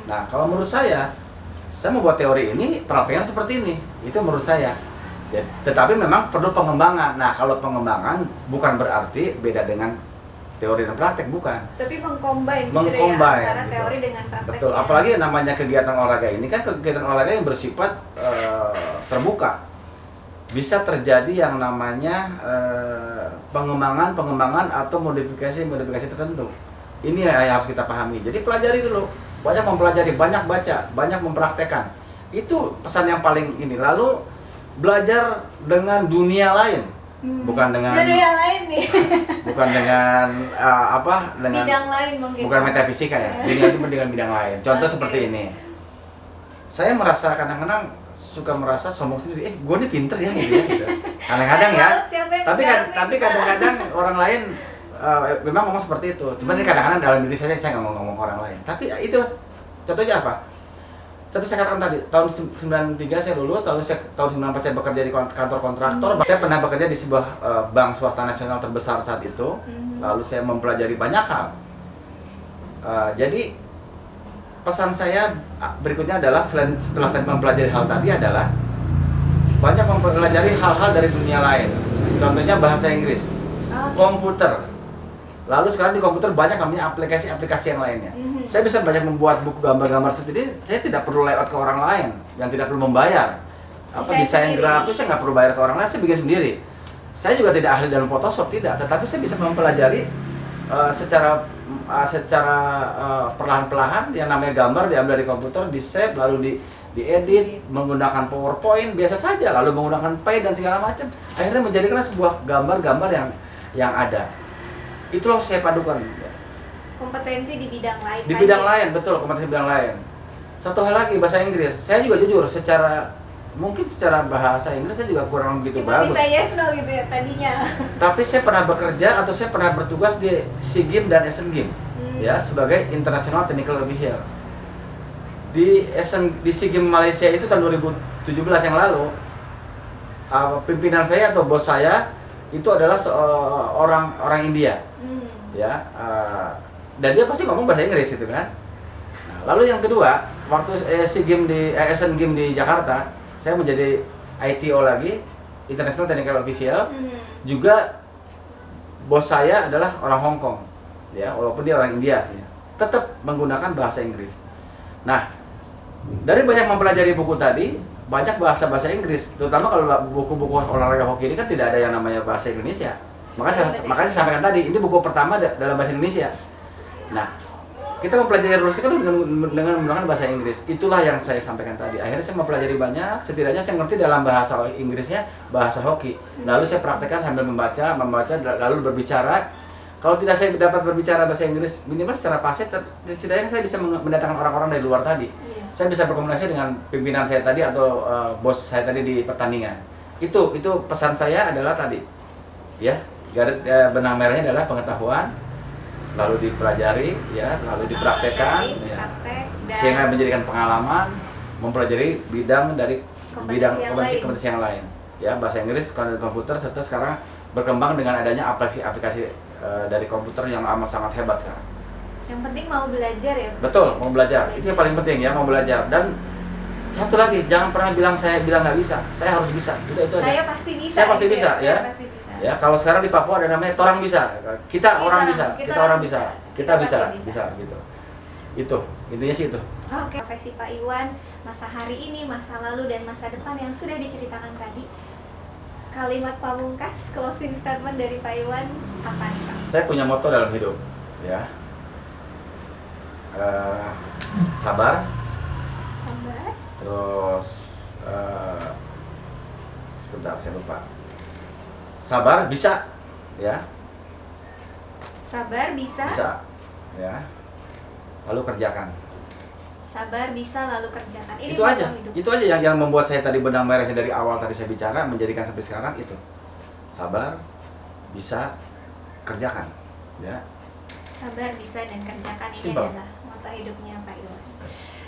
Nah, kalau menurut saya membuat teori ini, prakteknya seperti ini. Itu menurut saya. Ya, tetapi memang perlu pengembangan. Nah, kalau pengembangan bukan berarti beda dengan teori dan praktek, bukan. Tapi mengcombine antara teori dengan praktek. Betul, apalagi namanya kegiatan olahraga ini kan kegiatan olahraga yang bersifat terbuka. Bisa terjadi yang namanya pengembangan atau modifikasi tertentu. Ini yang harus kita pahami. Jadi pelajari dulu, banyak mempelajari, banyak baca, banyak mempraktekkan. Itu pesan yang paling ini. Lalu belajar dengan dunia lain. Bukan dengan dunia lain nih. Bukan dengan dengan bidang lain mungkin. Bukan metafisika ya. Dunia itu dengan bidang lain. Contoh seperti ini. Saya merasa kadang-kadang suka merasa sombong sendiri. Gue nih pinter ya gitu. Kadang-kadang ya. Tapi kadang-kadang orang lain memang ngomong seperti itu. Cuman ini kadang-kadang dalam diri saya nggak ngomong ke orang lain. Tapi itu contohnya apa? Seperti saya katakan tadi, tahun 93 saya lulus, tahun 94 saya bekerja di kantor kontraktor. Saya pernah bekerja di sebuah bank swasta nasional terbesar saat itu. Lalu saya mempelajari banyak hal. Jadi pesan saya berikutnya adalah setelah mempelajari hal tadi adalah banyak mempelajari hal-hal dari dunia lain. Contohnya bahasa Inggris, komputer. Lalu sekarang di komputer banyak namanya aplikasi-aplikasi yang lainnya. Saya bisa banyak membuat buku gambar-gambar sendiri. Saya tidak perlu layout ke orang lain yang tidak perlu membayar. Desain grafis saya nggak perlu bayar ke orang lain, saya bikin sendiri. Saya juga tidak ahli dalam Photoshop, tidak, tetapi saya bisa mempelajari secara perlahan-perlahan. Yang namanya gambar diambil dari komputer, di save, lalu diedit menggunakan PowerPoint biasa saja, lalu menggunakan Paint dan segala macam. Akhirnya menjadikan sebuah gambar-gambar yang ada. Itulah saya padukan. Kompetensi di bidang lain. Di bidang lain, betul, kompetensi bidang lain. Satu hal lagi, bahasa Inggris. Saya juga jujur, mungkin secara bahasa Inggris saya juga kurang begitu Cuma bagus. bisa yes no gitu ya tadinya. Tapi saya pernah bekerja atau saya pernah bertugas di SEA Games dan Asian Games ya, sebagai International Technical Official. Di SEA Games Malaysia itu tahun 2017 yang lalu, pimpinan saya atau bos saya itu adalah orang India. Ya, dan dia pasti ngomong bahasa Inggris itu kan. Nah, lalu yang kedua, waktu SEA Games Asian Games di Jakarta, saya menjadi ITO lagi, International Technical Official. Juga bos saya adalah orang Hong Kong, ya, walaupun dia orang India aslinya, tetap menggunakan bahasa Inggris. Nah, dari banyak mempelajari buku tadi, banyak bahasa Inggris, terutama kalau buku-buku olahraga hoki ini kan tidak ada yang namanya bahasa Indonesia. Makanya saya sampaikan tadi, ini buku pertama dalam bahasa Indonesia. Nah, kita mempelajari rules kan dengan menggunakan bahasa Inggris. Itulah yang saya sampaikan tadi. Akhirnya saya mempelajari banyak, setidaknya saya ngerti dalam bahasa Inggrisnya, bahasa hoki. Lalu saya praktekkan sambil membaca, lalu berbicara. Kalau tidak saya dapat berbicara bahasa Inggris minimal secara fasih, setidaknya saya bisa mendatangkan orang-orang dari luar tadi. Saya bisa berkomunikasi dengan pimpinan saya tadi atau bos saya tadi di pertandingan. Itu pesan saya adalah tadi, ya, garis benang merahnya adalah pengetahuan, lalu dipelajari, ya, lalu dipraktekkan, ya, sehingga menjadikan pengalaman, mempelajari bidang kompetensi yang lain, ya, bahasa Inggris, komputer, serta sekarang berkembang dengan adanya aplikasi dari komputer yang amat sangat hebat sekarang. Yang penting mau belajar ya. Betul, mau belajar. Itu yang paling penting ya, mau belajar. Dan satu lagi, jangan pernah saya bilang nggak bisa, saya harus bisa. Udah, itu aja. Saya pasti bisa. Saya pasti bisa, ya. Saya pasti bisa. Ya, kalau sekarang di Papua ada namanya orang bisa, kita orang bisa gitu. Itu intinya sih itu. Oke, profesi Pak Iwan, masa hari ini, masa lalu dan masa depan yang sudah diceritakan tadi. Kalimat pamungkas, closing statement dari Pak Iwan apa nih Pak? Saya punya moto dalam hidup, ya. Sabar. Terus sebentar saya lupa. Sabar bisa, ya. Sabar bisa. Bisa, ya. Lalu kerjakan. Sabar bisa lalu kerjakan. Ini itu aja yang membuat saya tadi benang merahnya dari awal tadi saya bicara menjadikan sampai sekarang itu. Sabar, bisa, kerjakan, ya. Sabar bisa dan kerjakan, ini Simpel. adalah moto hidupnya Pak Iwan.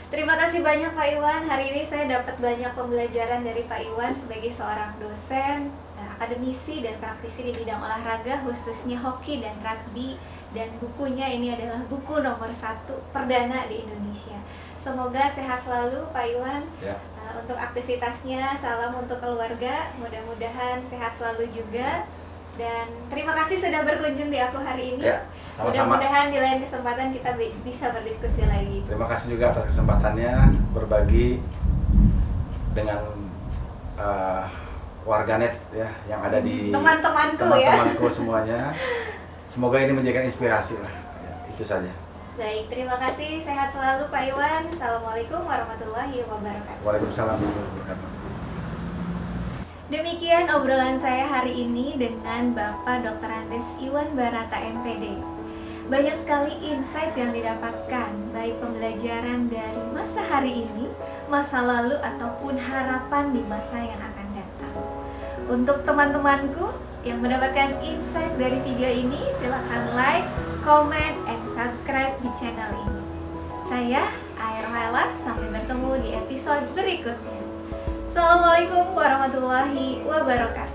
Terima kasih banyak Pak Iwan. Hari ini saya dapat banyak pembelajaran dari Pak Iwan sebagai seorang dosen, akademisi dan praktisi di bidang olahraga, khususnya hoki dan rugby. Dan bukunya ini adalah buku nomor 1 perdana di Indonesia. Semoga sehat selalu Pak Iwan, Ya. Untuk aktivitasnya. Salam untuk keluarga, mudah-mudahan sehat selalu juga. Dan terima kasih sudah berkunjung di Aku Hari Ini. Ya, sama-sama. Mudah-mudahan di lain kesempatan kita bisa berdiskusi lagi. Terima kasih juga atas kesempatannya berbagi dengan warganet, ya, yang ada di teman-temanku semuanya. Semoga ini menjadikan inspirasi lah, ya, itu saja. Baik, terima kasih, sehat selalu Pak Iwan. Assalamualaikum warahmatullahi wabarakatuh. Waalaikumsalam warahmatullahi wabarakatuh. Demikian obrolan saya hari ini dengan Bapak Dr. Andes Iwan Barata MPD. Banyak sekali insight yang didapatkan, baik pembelajaran dari masa hari ini, masa lalu, ataupun harapan di masa yang akan datang. Untuk teman-temanku yang mendapatkan insight dari video ini, silakan like, comment, and subscribe di channel ini. Saya Air Laila, sampai bertemu di episode berikutnya. Assalamualaikum warahmatullahi wabarakatuh.